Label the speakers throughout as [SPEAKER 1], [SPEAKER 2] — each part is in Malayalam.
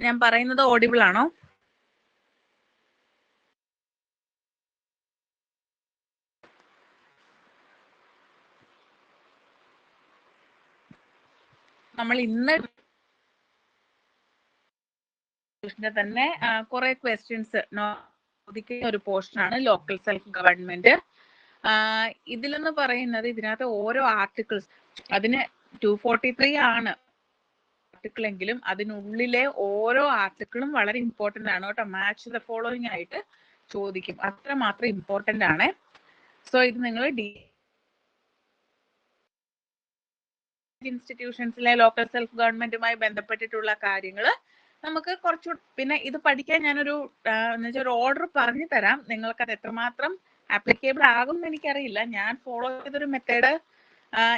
[SPEAKER 1] ഞാൻ പറയുന്നത് ഓഡിബിൾ ആണോ? നമ്മൾ ഇന്ന് തന്നെ കുറെ ക്വസ്റ്റ്യൻസ് ചോദിക്കുന്ന ഒരു പോർഷനാണ് ലോക്കൽ സെൽഫ് ഗവൺമെന്റ്. ഇതിലെന്ന് പറയുന്നത് ഇതിനകത്ത് ഓരോ ആർട്ടിക്കിൾസ്, അതിന് 243 ആണ് ആർട്ടിക്കിൾ എങ്കിലും അതിനുള്ളിലെ ഓരോ ആർട്ടിക്കിളും വളരെ ഇമ്പോർട്ടന്റ് ആണ് കേട്ടോ. മാച്ച് ദ ഫോളോയിങ് ആയിട്ട് ചോദിക്കും, അത്രമാത്രം ഇമ്പോർട്ടന്റ് ആണ്. സോ ഇത് നിങ്ങൾ ഇൻസ്റ്റിറ്റ്യൂഷൻസിലെ ലോക്കൽ സെൽഫ് ഗവൺമെന്റുമായി ബന്ധപ്പെട്ടിട്ടുള്ള കാര്യങ്ങൾ നമുക്ക് കുറച്ചു, പിന്നെ ഇത് പഠിക്കാൻ ഞാനൊരു ഒരു ഓർഡർ പറഞ്ഞു തരാം. നിങ്ങൾക്ക് അത് എത്രമാത്രം ആപ്ലിക്കബിൾ ആകും എന്ന് എനിക്കറിയില്ല. ഞാൻ ഫോളോ ചെയ്തൊരു മെത്തേഡ്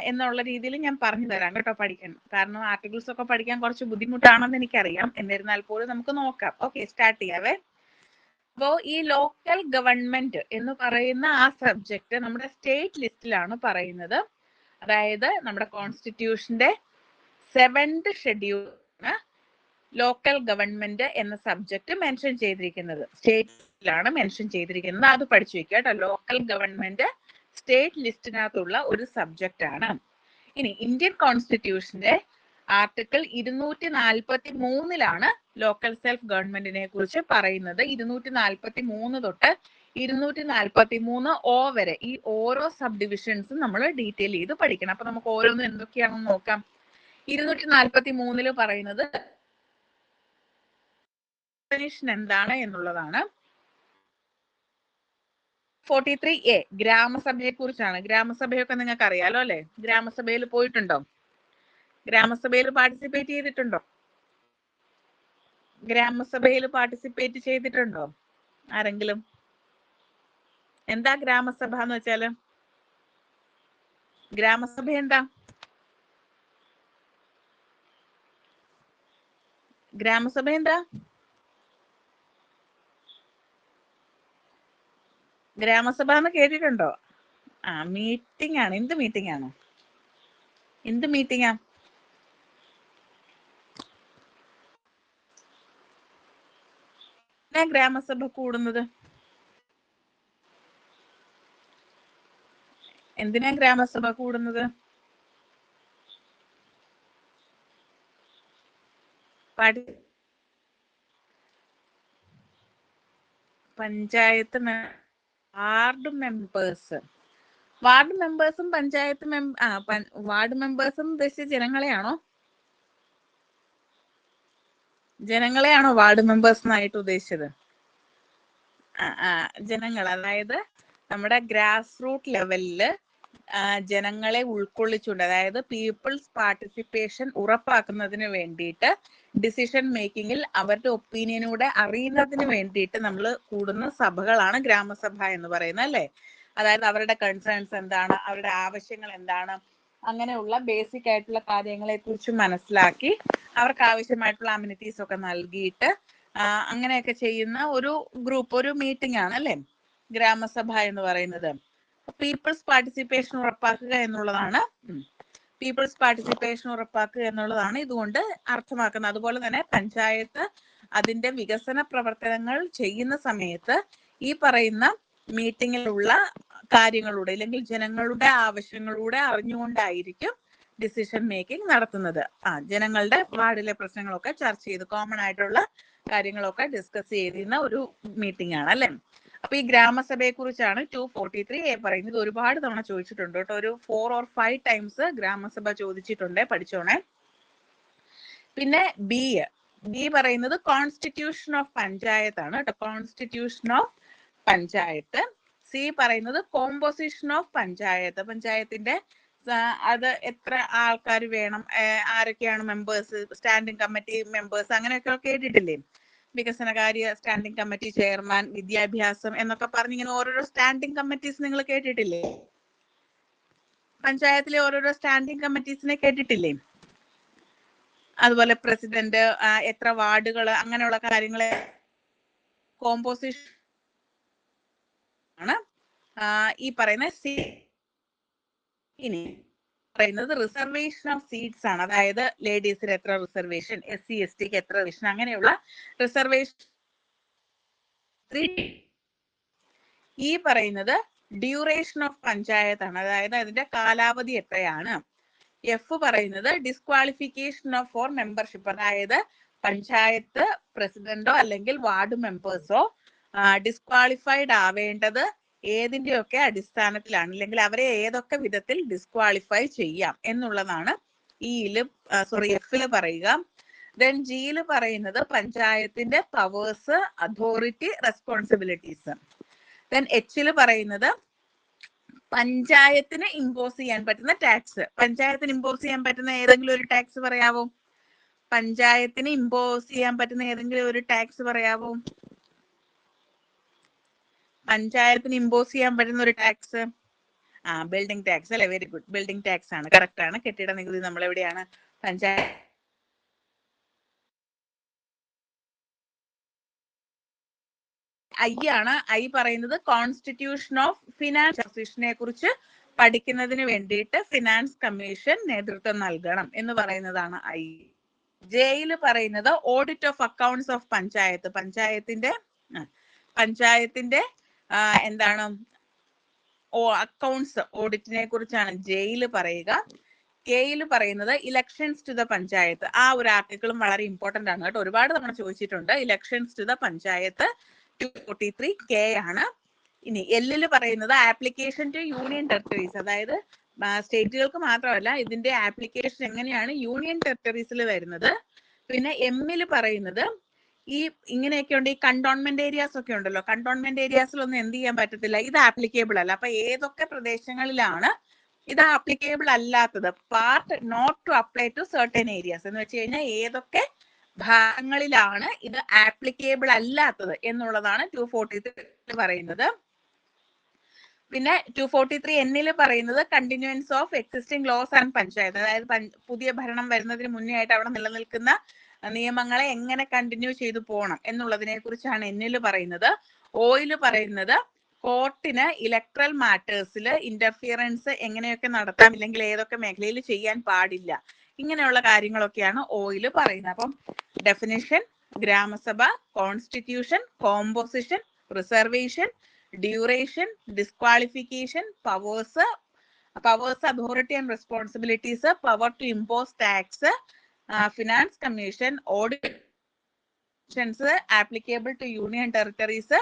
[SPEAKER 1] എന്നുള്ള രീതിയിൽ ഞാൻ പറഞ്ഞു തരാം കേട്ടോ പഠിക്കാൻ. കാരണം ആർട്ടിക്കിൾസ് ഒക്കെ പഠിക്കാൻ കുറച്ച് ബുദ്ധിമുട്ടാണെന്ന് എനിക്കറിയാം. എന്നിരുന്നാൽ പോലും നമുക്ക് നോക്കാം. ഓക്കെ, സ്റ്റാർട്ട് ചെയ്യാവേ. അപ്പോ ഈ ലോക്കൽ ഗവൺമെന്റ് എന്ന് പറയുന്ന ആ സബ്ജക്ട് നമ്മുടെ സ്റ്റേറ്റ് ലിസ്റ്റിലാണ് പറയുന്നത്. അതായത് നമ്മുടെ കോൺസ്റ്റിറ്റ്യൂഷന്റെ 7th ഷെഡ്യൂളിലാണ് ലോക്കൽ ഗവൺമെന്റ് എന്ന സബ്ജക്ട് മെൻഷൻ ചെയ്തിരിക്കുന്നത്. സ്റ്റേറ്റിലാണ് മെൻഷൻ ചെയ്തിരിക്കുന്നത്. അത് പഠിച്ചു വെക്കുക കേട്ടോ. ലോക്കൽ ഗവൺമെന്റ് സ്റ്റേറ്റ് ലിസ്റ്റിനകത്തുള്ള ഒരു സബ്ജക്റ്റ് ആണ്. ഇനി ഇന്ത്യൻ കോൺസ്റ്റിറ്റ്യൂഷന്റെ ആർട്ടിക്കിൾ 243 ലോക്കൽ സെൽഫ് ഗവൺമെന്റിനെ കുറിച്ച് പറയുന്നത്. 243 തൊട്ട് 243 വരെ ഈ ഓരോ സബ് ഡിവിഷൻസും നമ്മൾ ഡീറ്റെയിൽ ചെയ്ത് പഠിക്കണം. അപ്പൊ നമുക്ക് ഓരോന്നും എന്തൊക്കെയാണെന്ന് നോക്കാം. 243 പറയുന്നത് എന്താണ് എന്നുള്ളതാണ്. 43A ഗ്രാമസഭയെ കുറിച്ചാണ്. ഗ്രാമസഭയൊക്കെ നിങ്ങൾക്ക് അറിയാലോ അല്ലെ? ഗ്രാമസഭയിൽ പോയിട്ടുണ്ടോ? ഗ്രാമസഭയിൽ പാർട്ടിസിപ്പേറ്റ് ചെയ്തിട്ടുണ്ടോ? ഗ്രാമസഭയിൽ പാർട്ടിസിപ്പേറ്റ് ചെയ്തിട്ടുണ്ടോ ആരെങ്കിലും? എന്താ ഗ്രാമസഭ എന്ന് വെച്ചാല്? ഗ്രാമസഭ എന്താ? ഗ്രാമസഭ എന്താ? ഗ്രാമസഭ എന്ന് കേട്ടിട്ടുണ്ടോ? മീറ്റിംഗ് ആണ്. എന്ത് മീറ്റിംഗ് ആണ്? എന്ത് മീറ്റിംഗാ? ഗ്രാമസഭ കൂടുന്നത് എന്തിനാ? ഗ്രാമസഭ കൂടുന്നത് പഞ്ചായത്ത് വാർഡ് മെമ്പേഴ്സും പഞ്ചായത്ത് വാർഡ് മെമ്പേഴ്സും ഉദ്ദേശിച്ച ജനങ്ങളെയാണോ? ജനങ്ങളെയാണോ വാർഡ് മെമ്പേഴ്സ് എന്നായിട്ട് ഉദ്ദേശിച്ചത്? ജനങ്ങൾ, അതായത് നമ്മുടെ ഗ്രാസ് റൂട്ട് ലെവലില് ജനങ്ങളെ ഉൾക്കൊള്ളിച്ചുകൊണ്ട്, അതായത് പീപ്പിൾസ് പാർട്ടിസിപ്പേഷൻ ഉറപ്പാക്കുന്നതിന് വേണ്ടിയിട്ട് ഡിസിഷൻ മേക്കിങ്ങിൽ അവരുടെ ഒപ്പീനിയനൂടെ അറിയുന്നതിന് വേണ്ടിയിട്ട് നമ്മൾ കൂടുന്ന സഭകളാണ് ഗ്രാമസഭ എന്ന് പറയുന്നത് അല്ലേ? അതായത് അവരുടെ കൺസേൺസ് എന്താണ്, അവരുടെ ആവശ്യങ്ങൾ എന്താണ്, അങ്ങനെയുള്ള ബേസിക് ആയിട്ടുള്ള കാര്യങ്ങളെ കുറിച്ച് മനസ്സിലാക്കി അവർക്ക് ആവശ്യമായിട്ടുള്ള അമ്യൂണിറ്റീസ് ഒക്കെ നൽകിയിട്ട് അങ്ങനെയൊക്കെ ചെയ്യുന്ന ഒരു ഗ്രൂപ്പ്, ഒരു മീറ്റിംഗ് ആണ് അല്ലേ ഗ്രാമസഭ എന്ന് പറയുന്നത്. പീപ്പിൾസ് പാർട്ടിസിപ്പേഷൻ ഉറപ്പാക്കുക എന്നുള്ളതാണ് ഇതുകൊണ്ട് അർത്ഥമാക്കുന്നത്. അതുപോലെ തന്നെ പഞ്ചായത്ത് അതിന്റെ വികസന പ്രവർത്തനങ്ങൾ ചെയ്യുന്ന സമയത്ത് ഈ പറയുന്ന മീറ്റിങ്ങിലുള്ള കാര്യങ്ങളുടെ അല്ലെങ്കിൽ ജനങ്ങളുടെ ആവശ്യങ്ങളുടെ അറിഞ്ഞുകൊണ്ടായിരിക്കും ഡിസിഷൻ മേക്കിംഗ് നടത്തുന്നത്. ജനങ്ങളുടെ വാർഡിലെ പ്രശ്നങ്ങളൊക്കെ ചർച്ച ചെയ്ത് കോമൺ ആയിട്ടുള്ള കാര്യങ്ങളൊക്കെ ഡിസ്കസ് ചെയ്യുന്ന ഒരു മീറ്റിംഗ് ആണ് അല്ലെ? അപ്പൊ ഈ ഗ്രാമസഭയെ കുറിച്ചാണ് 243A പറയുന്നത്. ഒരുപാട് തവണ ചോദിച്ചിട്ടുണ്ട് കേട്ടോ. ഒരു 4 or 5 ടൈംസ് ഗ്രാമസഭ ചോദിച്ചിട്ടുണ്ട്, പഠിച്ചോണേ. പിന്നെ ബി പറയുന്നത് കോൺസ്റ്റിറ്റ്യൂഷൻ ഓഫ് പഞ്ചായത്ത് ആണ് കേട്ടോ. Constitution of panchayat. സി പറയുന്നത് കോമ്പോസിഷൻ ഓഫ് പഞ്ചായത്ത്. പഞ്ചായത്തിന്റെ അത് എത്ര ആൾക്കാർ വേണം, ആരൊക്കെയാണ് മെമ്പേഴ്സ്, സ്റ്റാൻഡിംഗ് കമ്മിറ്റി മെമ്പേഴ്സ്, അങ്ങനെയൊക്കെ കേട്ടിട്ടില്ലേ? വികസനകാര്യ സ്റ്റാൻഡിംഗ് കമ്മിറ്റി ചെയർമാൻ, വിദ്യാഭ്യാസം എന്നൊക്കെ പറഞ്ഞ് ഇങ്ങനെ ഓരോരോ സ്റ്റാൻഡിംഗ് കമ്മിറ്റീസ് നിങ്ങൾ കേട്ടിട്ടില്ലേ? പഞ്ചായത്തിലെ ഓരോരോ സ്റ്റാൻഡിംഗ് കമ്മിറ്റീസിനെ കേട്ടിട്ടില്ലേ? അതുപോലെ പ്രസിഡന്റ്, എത്ര വാർഡുകൾ, അങ്ങനെയുള്ള കാര്യങ്ങളെ കോമ്പോസിഷൻ ആണ് ഈ പറയുന്ന സി. ഇനി പറയുന്നത് റിസർവേഷൻ ഓഫ് സീറ്റ്സ് ആണ്. അതായത് ലേഡീസിന് എത്ര റിസർവേഷൻ, SC ST ക്ക് എത്ര റിസർവേഷൻ, അങ്ങനെയുള്ള റിസർവേഷൻ. ഈ പറയുന്നത് ഡ്യൂറേഷൻ ഓഫ് പഞ്ചായത്ത് ആണ്, അതായത് അതിന്റെ കാലാവധി എത്രയാണ്. F പറയുന്നത് ഡിസ്ക്വാളിഫിക്കേഷൻ ഓഫ് ഫോർ മെമ്പർഷിപ്പ്, അതായത് പഞ്ചായത്ത് പ്രസിഡന്റോ അല്ലെങ്കിൽ വാർഡ് മെമ്പേഴ്സോ ഡിസ്ക്വാളിഫൈഡ് ആവേണ്ടത് ഏതിന്റെയൊക്കെ അടിസ്ഥാനത്തിലാണ്, അല്ലെങ്കിൽ അവരെ ഏതൊക്കെ വിധത്തിൽ ഡിസ്ക്വാളിഫൈ ചെയ്യാം എന്നുള്ളതാണ് Fല് പറയുക. ദെൻ ജിയില് പറയുന്നത് പഞ്ചായത്തിന്റെ പവേഴ്സ്, അതോറിറ്റി, റെസ്പോൺസിബിലിറ്റീസ്. ദെൻ Hല് പറയുന്നത് പഞ്ചായത്തിന് ഇമ്പോസ് ചെയ്യാൻ പറ്റുന്ന ടാക്സ്. പഞ്ചായത്തിന് ഇമ്പോസ് ചെയ്യാൻ പറ്റുന്ന ഏതെങ്കിലും ഒരു ടാക്സ് പറയാവോ? പഞ്ചായത്തിന് ഇമ്പോസ് ചെയ്യാൻ പറ്റുന്ന ഏതെങ്കിലും ഒരു ടാക്സ് പറയാവോ? പഞ്ചായത്തിന് ഇമ്പോസ് ചെയ്യാൻ പറ്റുന്ന ഒരു ടാക്സ് ബിൽഡിംഗ് ടാക്സ് അല്ലെ? വെരി ഗുഡ്, ബിൽഡിംഗ് ടാക്സ് ആണ്, കറക്റ്റ് ആണ്. കെട്ടിട നികുതി നമ്മൾ എവിടെയാണ്? പഞ്ചായത്ത്. I പറയുന്നത് കോൺസ്റ്റിറ്റ്യൂഷൻ ഓഫ് ഫിനാൻസ് അസോസിയേഷനെ കുറിച്ച് പഠിക്കുന്നതിന് വേണ്ടിയിട്ട് ഫിനാൻസ് കമ്മീഷൻ നേതൃത്വം നൽകണം എന്ന് പറയുന്നതാണ് I. ജെയിൽ പറയുന്നത് audit of accounts of panchayat. പഞ്ചായത്തിന്റെ എന്താണ് അക്കൗണ്ട്സ് ഓഡിറ്റിനെ കുറിച്ചാണ് ജെയിൽ പറയുക. കെയിൽ പറയുന്നത് ഇലക്ഷൻസ് ടു ദ പഞ്ചായത്ത്. ആ ഒരു ആർട്ടിക്കിളും വളരെ ഇമ്പോർട്ടന്റ് ആണ് കേട്ടോ, ഒരുപാട് തവണ ചോദിച്ചിട്ടുണ്ട്. Elections to the panchayat 243 K ആണ്. ഇനി എല്ലില് പറയുന്നത് ആപ്ലിക്കേഷൻ ടു യൂണിയൻ ടെറിട്ടറീസ്, അതായത് സ്റ്റേറ്റുകൾക്ക് മാത്രമല്ല ഇതിന്റെ ആപ്ലിക്കേഷൻ എങ്ങനെയാണ് യൂണിയൻ ടെറിട്ടറീസിൽ വരുന്നത്. പിന്നെ എമ്മില് പറയുന്നത് ഈ ഇങ്ങനെയൊക്കെ ഉണ്ട്, ഈ കണ്ടോൺമെന്റ് ഏരിയാസ് ഒക്കെ ഉണ്ടല്ലോ, കണ്ടോൺമെന്റ് ഏരിയാസിലൊന്നും എന്ത് ചെയ്യാൻ പറ്റത്തില്ല, ഇത് ആപ്ലിക്കേബിൾ അല്ല. അപ്പൊ ഏതൊക്കെ പ്രദേശങ്ങളിലാണ് ഇത് ആപ്ലിക്കേബിൾ അല്ലാത്തത്? Part not to apply to certain areas എന്ന് വെച്ച് കഴിഞ്ഞാൽ ഏതൊക്കെ ഭാഗങ്ങളിലാണ് ഇത് ആപ്ലിക്കേബിൾ അല്ലാത്തത് എന്നുള്ളതാണ് 243 പറയുന്നത്. പിന്നെ 243 എന്നില് പറയുന്നത് continuance of existing laws and panchayat, അതായത് പുതിയ ഭരണം വരുന്നതിന് മുന്നേ ആയിട്ട് അവിടെ നിലനിൽക്കുന്ന നിയമങ്ങളെ എങ്ങനെ കണ്ടിന്യൂ ചെയ്തു പോകണം എന്നുള്ളതിനെ കുറിച്ചാണ് എന്നില് പറയുന്നത്. ഓയില് പറയുന്നത് കോർട്ടിന് ഇലക്ട്രൽ മാറ്റേഴ്സിൽ ഇന്റർഫിയറൻസ് എങ്ങനെയൊക്കെ നടത്താം, ഇല്ലെങ്കിൽ ഏതൊക്കെ മേഖലയിൽ ചെയ്യാൻ പാടില്ല, ഇങ്ങനെയുള്ള കാര്യങ്ങളൊക്കെയാണ് ഓയില് പറയുന്നത്. അപ്പം definition, Gram Sabha, constitution, composition, reservation, duration, disqualification, powers, authority and responsibilities, power to impose tax, finance commission, auditions applicable to union territories,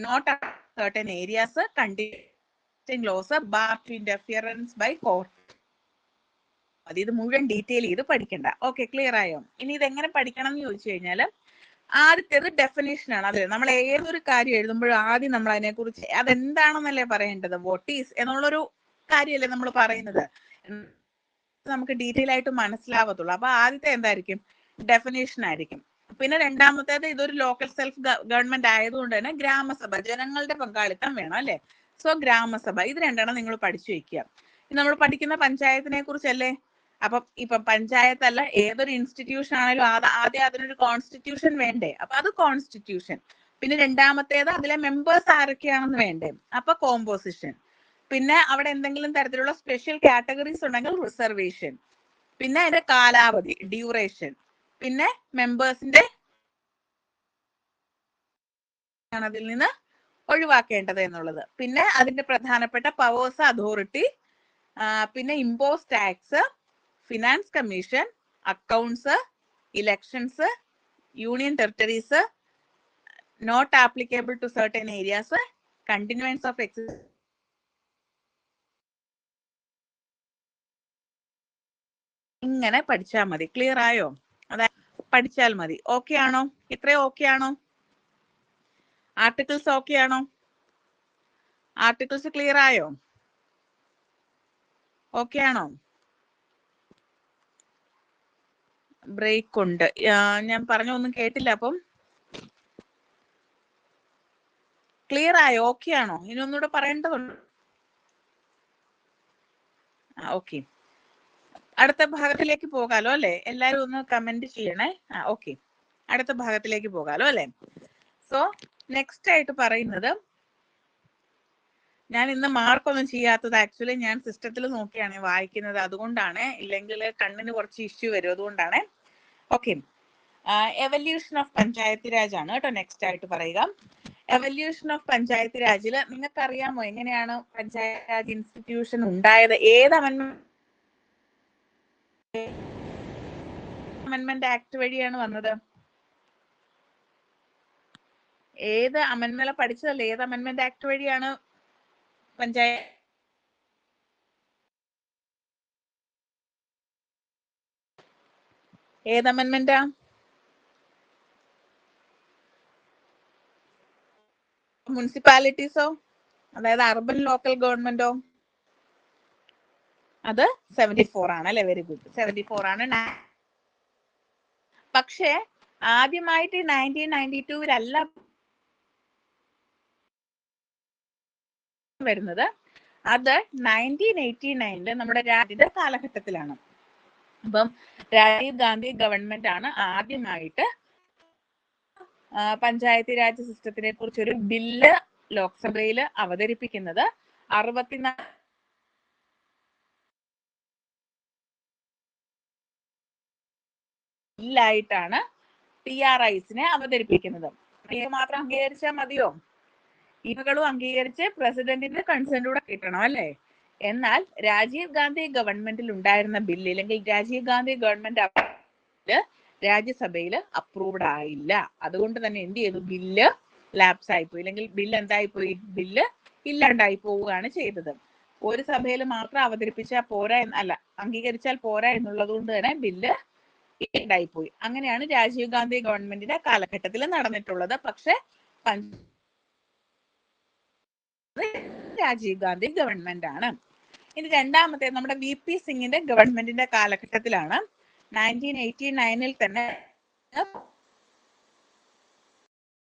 [SPEAKER 1] not certain areas, conditioning laws, bar to interference by court. ഇത് മുഴുവൻ ഡീറ്റെയിൽ ചെയ്ത് പഠിക്കണ്ട. ഓക്കെ, ക്ലിയർ ആയോ? ഇനി ഇത് എങ്ങനെ പഠിക്കണം എന്ന് ചോദിച്ചു കഴിഞ്ഞാൽ ആദ്യത്തേത് ഡെഫിനേഷൻ ആണ്. അതെ, നമ്മൾ ഏതൊരു കാര്യം എഴുതുമ്പോഴും ആദ്യം നമ്മൾ അതിനെക്കുറിച്ച് അതെന്താണെന്നല്ലേ പറയേണ്ടത്, വോട്ട് ഈസ് എന്നുള്ളൊരു കാര്യമല്ലേ നമ്മൾ പറയുന്നത്, നമുക്ക് ഡീറ്റെയിൽ ആയിട്ട് മനസ്സിലാവത്തുള്ളൂ. അപ്പൊ ആദ്യത്തെ എന്തായിരിക്കും? ഡെഫിനേഷൻ ആയിരിക്കും. പിന്നെ രണ്ടാമത്തേത് ഇതൊരു ലോക്കൽ സെൽഫ് ഗവൺമെന്റ് ആയതുകൊണ്ട് തന്നെ ഗ്രാമസഭ, ജനങ്ങളുടെ പങ്കാളിത്തം വേണം അല്ലെ? സോ ഗ്രാമസഭ, ഇത് രണ്ടെണ്ണം നിങ്ങൾ പഠിച്ചു വെക്കുക. നമ്മൾ പഠിക്കുന്ന പഞ്ചായത്തിനെ കുറിച്ചല്ലേ? ഇപ്പം പഞ്ചായത്ത് അല്ല, ഏതൊരു ഇൻസ്റ്റിറ്റ്യൂഷൻ ആണെങ്കിലും ആദ്യം അതിനൊരു കോൺസ്റ്റിറ്റ്യൂഷൻ വേണ്ടേ? അപ്പൊ അത് കോൺസ്റ്റിറ്റ്യൂഷൻ. പിന്നെ രണ്ടാമത്തേത് അതിലെ മെമ്പേഴ്സ് ആരൊക്കെയാണെന്ന് വേണ്ടേ? അപ്പൊ കോമ്പോസിഷൻ. പിന്നെ അവിടെ എന്തെങ്കിലും തരത്തിലുള്ള സ്പെഷ്യൽ കാറ്റഗറീസ് ഉണ്ടെങ്കിൽ റിസർവേഷൻ. പിന്നെ അതിന്റെ കാലാവധി, ഡ്യൂറേഷൻ. പിന്നെ മെമ്പേഴ്സിന്റെ അതിൽ നിന്ന് ഒഴിവാക്കേണ്ടത് എന്നുള്ളത്. പിന്നെ അതിന്റെ പ്രധാനപ്പെട്ട പവേഴ്സ്, അതോറിറ്റി, പിന്നെ impose tax, finance commission, accounts, elections, union territories, not applicable to certain areas, continuance of exist. ഇങ്ങനെ പഠിച്ചാൽ മതി. ക്ലിയർ ആയോ? അതായത് പഠിച്ചാൽ മതി. ഓക്കെ ആണോ? ഇത്രയും ഓക്കെ ആണോ? ആർട്ടിക്കിൾസ് ഓക്കെ ആണോ? ആർട്ടിക്കിൾസ് ക്ലിയർ ആയോ? ഓക്കെ ആണോ? ബ്രേക്ക് ഉണ്ട്, ഞാൻ പറഞ്ഞൊന്നും കേട്ടില്ല. അപ്പം ക്ലിയർ ആയോ? ഓക്കെ ആണോ? ഇനി ഒന്നുകൂടെ പറയേണ്ടതുണ്ട്. ഓക്കെ, അടുത്ത ഭാഗത്തിലേക്ക് പോകാലോ അല്ലെ? എല്ലാരും ഒന്ന് കമന്റ് ചെയ്യണേ. ഓക്കെ, അടുത്ത ഭാഗത്തിലേക്ക് പോകാലോ അല്ലെ? സോ നെക്സ്റ്റ് ആയിട്ട് പറയുന്നത് ഞാൻ ഇന്ന് മാർക്കൊന്നും ചെയ്യാത്തത് ആക്ച്വലി ഞാൻ സിസ്റ്റത്തിൽ നോക്കിയാണ് വായിക്കുന്നത്, അതുകൊണ്ടാണ്. ഇല്ലെങ്കിൽ കണ്ണിന് കുറച്ച് ഇഷ്യൂ വരും, അതുകൊണ്ടാണ്. Okay, evolution of panchayat Raj ആണ് കേട്ടോ നെക്സ്റ്റ് ആയിട്ട് പറയുക. എവല്യൂഷൻ ഓഫ് പഞ്ചായത്ത് രാജിൽ നിങ്ങൾക്ക് അറിയാമോ എങ്ങനെയാണ് പഞ്ചായത്ത് രാജ് ഇൻസ്റ്റിറ്റ്യൂഷൻ ഉണ്ടായത്? ഏത് അമെന്റ്മെന്റ് ആക്ട് വഴിയാണ് വന്നത്? ഏത് അമെന്റ്മെന്റ് പഠിച്ചതല്ലേ? ഏത് അമെന്റ്മെന്റ് ആക്ട് വഴിയാണ് പഞ്ചായത്ത്? ഏത് അമെന്റ്മെന്റാ? മുനിസിപ്പാലിറ്റീസോ, അതായത് അർബൻ ലോക്കൽ ഗവൺമെന്റോ? അത് 74 ആണ് അല്ലെ? വെരി ഗുഡ്, 74 ആണ്. പക്ഷേ ആദ്യമായിട്ട് 1992 വരുന്നത്, അത് 1989 നമ്മുടെ രാജ്യത്തിന്റെ കാലഘട്ടത്തിലാണ്. അപ്പം രാജീവ് ഗാന്ധി ഗവൺമെന്റ് ആണ് ആദ്യമായിട്ട് പഞ്ചായത്ത് രാജ് സിസ്റ്റത്തിനെ കുറിച്ചൊരു ബില്ല് ലോക്സഭയിൽ അവതരിപ്പിക്കുന്നത്. 64 ബില്ലായിട്ടാണ് PRIs-നെ അവതരിപ്പിക്കുന്നത്. മാത്രം അംഗീകരിച്ചാൽ മതിയോ? ഇവകളും അംഗീകരിച്ച് പ്രസിഡന്റിന്റെ കൺസെന്റൂടെ കിട്ടണം അല്ലേ? എന്നാൽ രാജീവ് ഗാന്ധി ഗവൺമെന്റിൽ ഉണ്ടായിരുന്ന ബില്ല്, അല്ലെങ്കിൽ രാജീവ് ഗാന്ധി ഗവൺമെന്റ് രാജ്യസഭയിൽ അപ്രൂവ്ഡ് ആയില്ല. അതുകൊണ്ട് തന്നെ എന്ത് ചെയ്തു? ബില്ല് ലാപ്സ് ആയിപ്പോയി, അല്ലെങ്കിൽ ബില്ല് എന്തായിപ്പോയി? ബില്ല് ഇല്ലാണ്ടായി പോവുകയാണ് ചെയ്തത്. ഒരു സഭയിൽ മാത്രം അവതരിപ്പിച്ചാൽ പോരാ, അല്ല അംഗീകരിച്ചാൽ പോരാ എന്നുള്ളത് കൊണ്ട് തന്നെ ബില്ല് ഇല്ലാണ്ടായിപ്പോയി. അങ്ങനെയാണ് രാജീവ് ഗാന്ധി ഗവൺമെന്റിന്റെ കാലഘട്ടത്തിൽ നടന്നിട്ടുള്ളത്. പക്ഷെ രാജീവ് ഗാന്ധി ഗവൺമെന്റ് ആണ്. ഇനി രണ്ടാമത്തെ നമ്മുടെ VP സിംഗിന്റെ ഗവൺമെന്റിന്റെ കാലഘട്ടത്തിലാണ് 1989 തന്നെ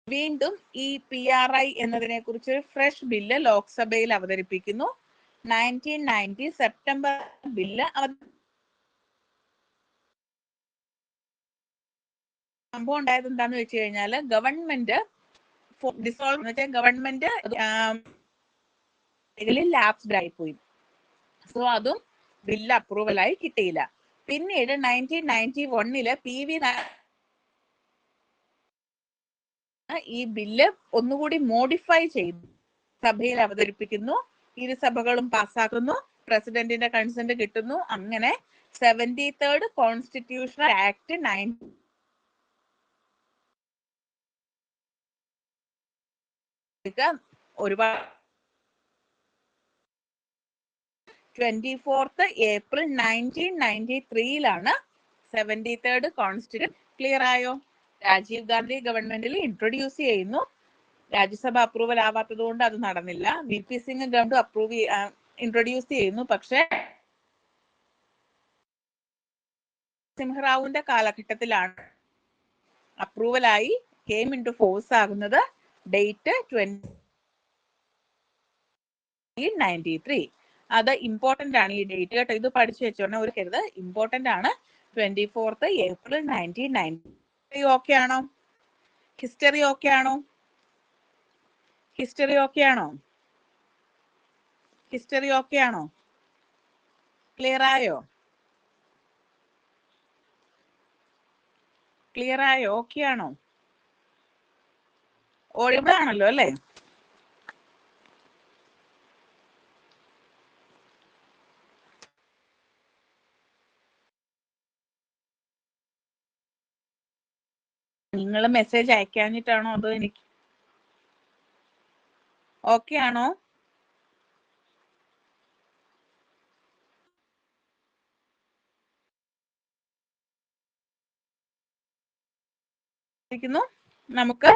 [SPEAKER 1] വീണ്ടും ഈ PRI എന്നതിനെ കുറിച്ച് ഫ്രഷ് ബില്ല് ലോക്സഭയിൽ അവതരിപ്പിക്കുന്നു. 1990 സെപ്റ്റംബർ ബില്ല് സംഭവം ഉണ്ടായത് എന്താന്ന് വെച്ച് കഴിഞ്ഞാൽ, ഗവൺമെന്റ് ഡിസോൾവ് ഗവൺമെന്റ് ലാപ്സ്ഡ് ആയിപ്പോയി. സോ അതും ബില്ല് അപ്രൂവലായി കിട്ടിയില്ല. പിന്നീട് 1991 PV ഈ ബില്ല് ഒന്നുകൂടി മോഡിഫൈ ചെയ്തു സഭയിൽ അവതരിപ്പിക്കുന്നു. ഇരുസഭകളും പാസ്സാക്കുന്നു, പ്രസിഡന്റിന്റെ കൺസെന്റ് കിട്ടുന്നു. അങ്ങനെ 73rd കോൺസ്റ്റിറ്റ്യൂഷണൽ ആക്ട് ഒരുപാട് 24th April 1993 73rd constitution. Clear ആയോ? രാജീവ് ഗാന്ധി ഗവൺമെന്റിൽ ഇൻട്രൊഡ്യൂസ് ചെയ്യുന്നു. രാജ്യസഭ അപ്രൂവൽ ആവാത്തത് കൊണ്ട് അത് നടന്നില്ല. VP സിംഗ് ഗവൺമെന്റ് ഇൻട്രൊഡ്യൂസ് ചെയ്യുന്നു. പക്ഷെ സിംഹറാവുവിന്റെ കാലഘട്ടത്തിലാണ് അപ്രൂവലായി കെയിം ഇൻ ടു ഫോഴ്സ് ആകുന്നത്. ഡേറ്റ് 1993. അത് ഇമ്പോർട്ടന്റ് ആണ് ഈ ഡേറ്റ് കേട്ടോ. ഇത് പഠിച്ചു വെച്ചോണേ, ഒരു കരുത്, ഇമ്പോർട്ടന്റ് ആണ്. 24th April 1993. ഓക്കെ ആണോ? ഹിസ്റ്ററി ഓക്കെ ആണോ? ഹിസ്റ്ററി ഓക്കെ ആണോ? ഹിസ്റ്ററി ഓക്കെ ആണോ? ക്ലിയർ ആയോ? ക്ലിയർ ആയോ? ഓക്കെ ആണോ? ഓഡിബിൾ ആണല്ലോ അല്ലേ? നിങ്ങൾ മെസ്സേജ് അയക്കാഞ്ഞിട്ടാണോ അതോ എനിക്ക് ഓക്കെ ആണോ? നമുക്ക്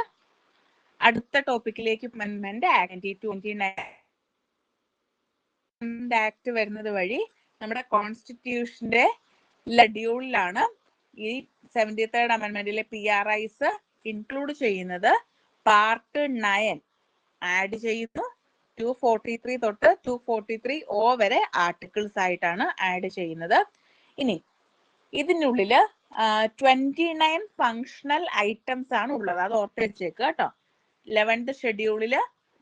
[SPEAKER 1] അടുത്ത ടോപ്പിക്കിലേക്ക് അമെൻമെന്റ് ആക്ട് 29 ആക്ട് വരുന്നത് വഴി നമ്മുടെ കോൺസ്റ്റിറ്റ്യൂഷന്റെ ഷെഡ്യൂളിലാണ് ഈ 73rd അമെൻമെന്റിലെ PRIs ഇൻക്ലൂഡ് ചെയ്യുന്നത്. പാർട്ട് 9 ആഡ് ചെയ്യുന്നു. 243 തൊട്ട് 243O വരെ ആർട്ടിക്കിൾസ് ആയിട്ടാണ് ആഡ് ചെയ്യുന്നത്. ഇനി ഇതിനുള്ളില് 29 ഫങ്ഷണൽ ഐറ്റംസ് ആണ് ഉള്ളത്. അത് ഓർത്ത് വെച്ചേക്ക് കേട്ടോ. 11th ഷെഡ്യൂളില്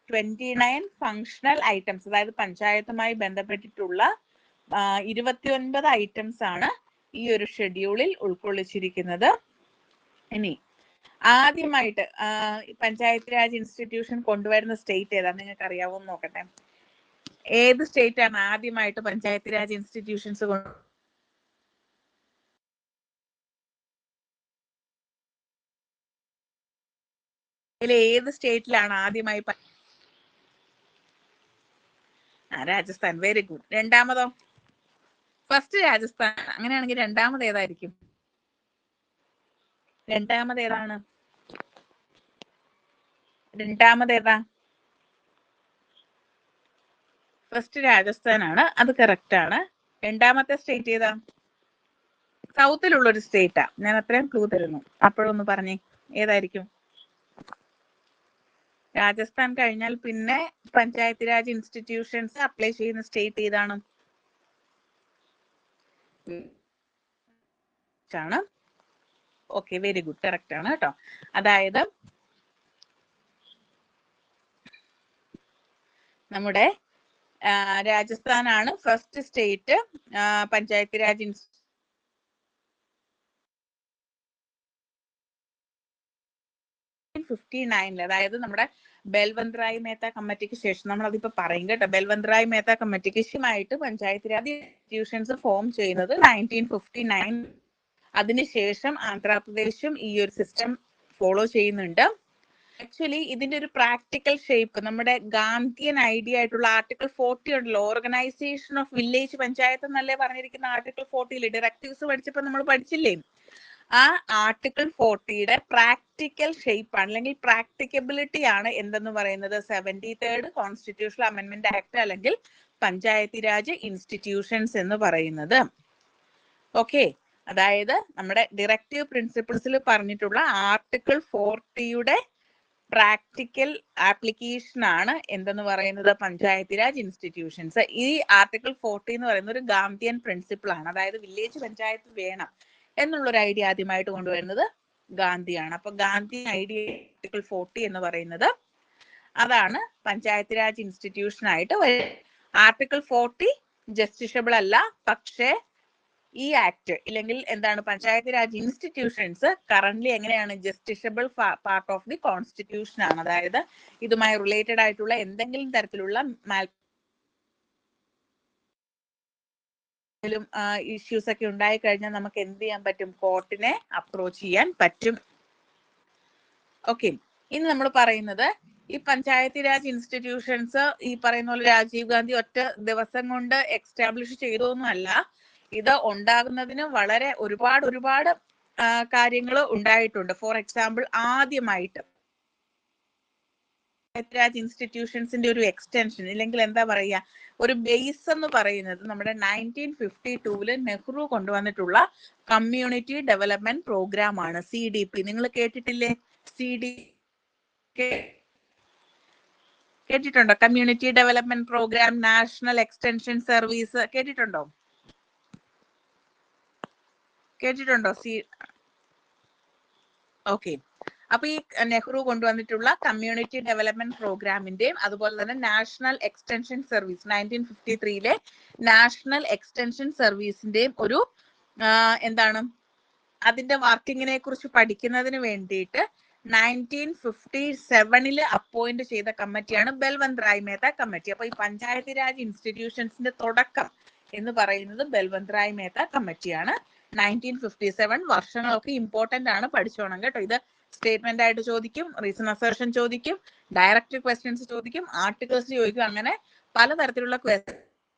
[SPEAKER 1] 29 ഫങ്ഷണൽ ഐറ്റംസ്, അതായത് പഞ്ചായത്തുമായി ബന്ധപ്പെട്ടിട്ടുള്ള 29 ഐറ്റംസ് ആണ് ഈ ഒരു ഷെഡ്യൂളിൽ ഉൾക്കൊള്ളിച്ചിരിക്കുന്നത്. ഇനി ആദ്യമായിട്ട് പഞ്ചായത്ത് രാജ് ഇൻസ്റ്റിറ്റ്യൂഷൻ കൊണ്ടുവരുന്ന സ്റ്റേറ്റ് ഏതാ നിങ്ങൾക്ക് അറിയാവോ എന്ന് നോക്കട്ടെ. ഏത് സ്റ്റേറ്റ് ആണ് ആദ്യമായിട്ട് പഞ്ചായത്ത് രാജ് ഇൻസ്റ്റിറ്റ്യൂഷൻസ് ഏത് സ്റ്റേറ്റിലാണ് ആദ്യമായി? രാജസ്ഥാൻ. Very good. രണ്ടാമതോ? ഫസ്റ്റ് രാജസ്ഥാൻ. അങ്ങനെയാണെങ്കിൽ രണ്ടാമത് ഏതായിരിക്കും? രണ്ടാമത് ഏതാണ്? രണ്ടാമത് ഏതാ? ഫസ്റ്റ് രാജസ്ഥാൻ ആണ്, അത് കറക്റ്റ് ആണ്. രണ്ടാമത്തെ സ്റ്റേറ്റ് ഏതാ? സൗത്തിലുള്ള ഒരു സ്റ്റേറ്റാ. ഞാൻ അത്രയും ക്ലൂ തരുന്നു, അപ്പോഴൊന്ന് പറഞ്ഞേ ഏതായിരിക്കും? രാജസ്ഥാൻ കഴിഞ്ഞാൽ പിന്നെ പഞ്ചായത്ത് രാജ് ഇൻസ്റ്റിറ്റ്യൂഷൻസ് അപ്ലൈ ചെയ്യുന്ന സ്റ്റേറ്റ് ഏതാണ്? ആണ്. ഓക്കെ, വെരി ഗുഡ്, കറക്റ്റ് ആണ് കേട്ടോ. അതായത് നമ്മുടെ രാജസ്ഥാനാണ് ഫസ്റ്റ് സ്റ്റേറ്റ് പഞ്ചായത്ത് രാജ് 1959, അതായത് നമ്മുടെ ബൽവന്ത് റായ് മേത്ത കമ്മിറ്റിക്ക് ശേഷം, നമ്മൾ അതിപ്പോ പറയും കേട്ടോ, ബൽവന്ത് റായ് മേത്ത കമ്മിറ്റിക്ക് ശേഷമായിട്ട് പഞ്ചായത്ത് രാജ് ഇൻസ്റ്റിറ്റ്യൂഷൻസ് ഫോം ചെയ്യുന്നത് 1959. അതിനുശേഷം ആന്ധ്രാപ്രദേശും ഈ ഒരു സിസ്റ്റം ഫോളോ ചെയ്യുന്നുണ്ട്. ആക്ച്വലി ഇതിന്റെ ഒരു പ്രാക്ടിക്കൽ ഷേപ്പ് നമ്മുടെ ഗാന്ധിയൻ ഐഡിയ ആയിട്ടുള്ള ആർട്ടിക്കിൾ 40 ഉണ്ടല്ലോ, ഓർഗനൈസേഷൻ ഓഫ് വില്ലേജ് പഞ്ചായത്ത് എന്നല്ലേ പറഞ്ഞിരിക്കുന്ന ആർട്ടിക്കിൾ 40 ഡയറക്റ്റീവ്സ് പഠിച്ചപ്പോൾ നമ്മൾ പഠിച്ചില്ലേ? ആ ആർട്ടിക്കിൾ 40യുടെ പ്രാക്ടിക്കൽ ഷേപ്പ് ആണ്, അല്ലെങ്കിൽ പ്രാക്ടിക്കബിലിറ്റി ആണ് എന്തെന്ന് പറയുന്നത് 73rd കോൺസ്റ്റിറ്റ്യൂഷണൽ അമെന്റ്മെന്റ് ആക്ട് അല്ലെങ്കിൽ പഞ്ചായത്ത് രാജ് ഇൻസ്റ്റിറ്റ്യൂഷൻസ് എന്ന് പറയുന്നത്. ഓക്കെ, അതായത് നമ്മുടെ ഡയറക്റ്റീവ് പ്രിൻസിപ്പിൾസിൽ പറഞ്ഞിട്ടുള്ള ആർട്ടിക്കിൾ 40യുടെ പ്രാക്ടിക്കൽ ആപ്ലിക്കേഷൻ ആണ് എന്തെന്ന് പറയുന്നത് പഞ്ചായത്ത് രാജ് ഇൻസ്റ്റിറ്റ്യൂഷൻസ്. ഈ ആർട്ടിക്കിൾ 40 എന്ന് പറയുന്നത് ഒരു ഗാന്ധിയൻ പ്രിൻസിപ്പിൾ ആണ്, അതായത് വില്ലേജ് പഞ്ചായത്ത് വേണം എന്നുള്ളൊരു ഐഡിയ ആദ്യമായിട്ട് കൊണ്ടുവരുന്നത് ഗാന്ധിയാണ്. അപ്പൊ ഗാന്ധി ഐഡിയ ആർട്ടിക്കിൾ 40 എന്ന് പറയുന്നത് അതാണ് പഞ്ചായത്ത് രാജ് ഇൻസ്റ്റിറ്റ്യൂഷൻ ആയിട്ട് വരുന്നത്. ആർട്ടിക്കിൾ 40 ജസ്റ്റിഷ്യബിൾ അല്ല, പക്ഷേ ഈ ആക്ട് ഇല്ലെങ്കിൽ എന്താണ് പഞ്ചായത്ത് രാജ് ഇൻസ്റ്റിറ്റ്യൂഷൻസ് കറന്റ്ലി എങ്ങനെയാണ് justiciable part of the constitution ആണ്. അതായത് ഇതുമായി റിലേറ്റഡ് ആയിട്ടുള്ള എന്തെങ്കിലും തരത്തിലുള്ള ഇഷ്യൂസ് ഒക്കെ ഉണ്ടായി കഴിഞ്ഞാൽ നമുക്ക് എന്ത് ചെയ്യാൻ പറ്റും? കോർട്ടിനെ അപ്രോച്ച് ചെയ്യാൻ പറ്റും. ഓക്കെ, ഇനി നമ്മൾ പറയുന്നത് ഈ പഞ്ചായത്ത് രാജ് ഇൻസ്റ്റിറ്റ്യൂഷൻസ് ഈ പറയുന്ന പോലെ രാജീവ് ഗാന്ധി ഒറ്റ ദിവസം കൊണ്ട് എക്സ്റ്റാബ്ലിഷ് ചെയ്തൊന്നുമല്ല. ഇത് ഉണ്ടാകുന്നതിന് വളരെ ഒരുപാട് കാര്യങ്ങൾ ഉണ്ടായിട്ടുണ്ട്. ഫോർ എക്സാമ്പിൾ, ആദ്യമായിട്ട് പഞ്ചായത്ത് രാജ് ഇൻസ്റ്റിറ്റ്യൂഷൻസിന്റെ ഒരു എക്സ്റ്റൻഷൻ ഇല്ലെങ്കിൽ എന്താ പറയുക, ഒരു ബേസ് എന്ന് പറയുന്നത് നമ്മുടെ 1952 നെഹ്റു കൊണ്ടുവന്നിട്ടുള്ള കമ്മ്യൂണിറ്റി ഡെവലപ്മെന്റ് പ്രോഗ്രാം ആണ്, CDP. നിങ്ങൾ കേട്ടിട്ടില്ലേ? കേട്ടിട്ടുണ്ടോ? Community development programme, national extension service കേട്ടിട്ടുണ്ടോ? ഓക്കെ, അപ്പൊ ഈ നെഹ്റു കൊണ്ടുവന്നിട്ടുള്ള കമ്മ്യൂണിറ്റി ഡെവലപ്മെന്റ് പ്രോഗ്രാമിന്റെയും അതുപോലെ തന്നെ national extension service 1953 national extension സർവീസിന്റെയും ഒരു എന്താണ് അതിന്റെ വർക്കിങ്ങിനെ കുറിച്ച് പഠിക്കുന്നതിന് വേണ്ടിയിട്ട് 1957 അപ്പോയിന്റ് ചെയ്ത കമ്മിറ്റിയാണ് ബൽവന്ത് റായ് മേത്ത കമ്മിറ്റി. അപ്പൊ ഈ പഞ്ചായത്ത് രാജ് ഇൻസ്റ്റിറ്റ്യൂഷൻസിന്റെ തുടക്കം എന്ന് പറയുന്നത് ബൽവന്ത് റായ് മേത്ത കമ്മിറ്റിയാണ്. 1957 വർഷങ്ങളൊക്കെ ഇമ്പോർട്ടന്റ് ആണ്, പഠിച്ചോണം കേട്ടോ. ഇത് സ്റ്റേറ്റ്മെന്റ് ആയിട്ട് ചോദിക്കും, റീസൺ അസർഷൻ ചോദിക്കും, ഡയറക്റ്റ് ക്വസ്റ്റ്യൻസ് ചോദിക്കും, ആർട്ടിക്കിൾസ് ചോദിക്കും, അങ്ങനെ പലതരത്തിലുള്ള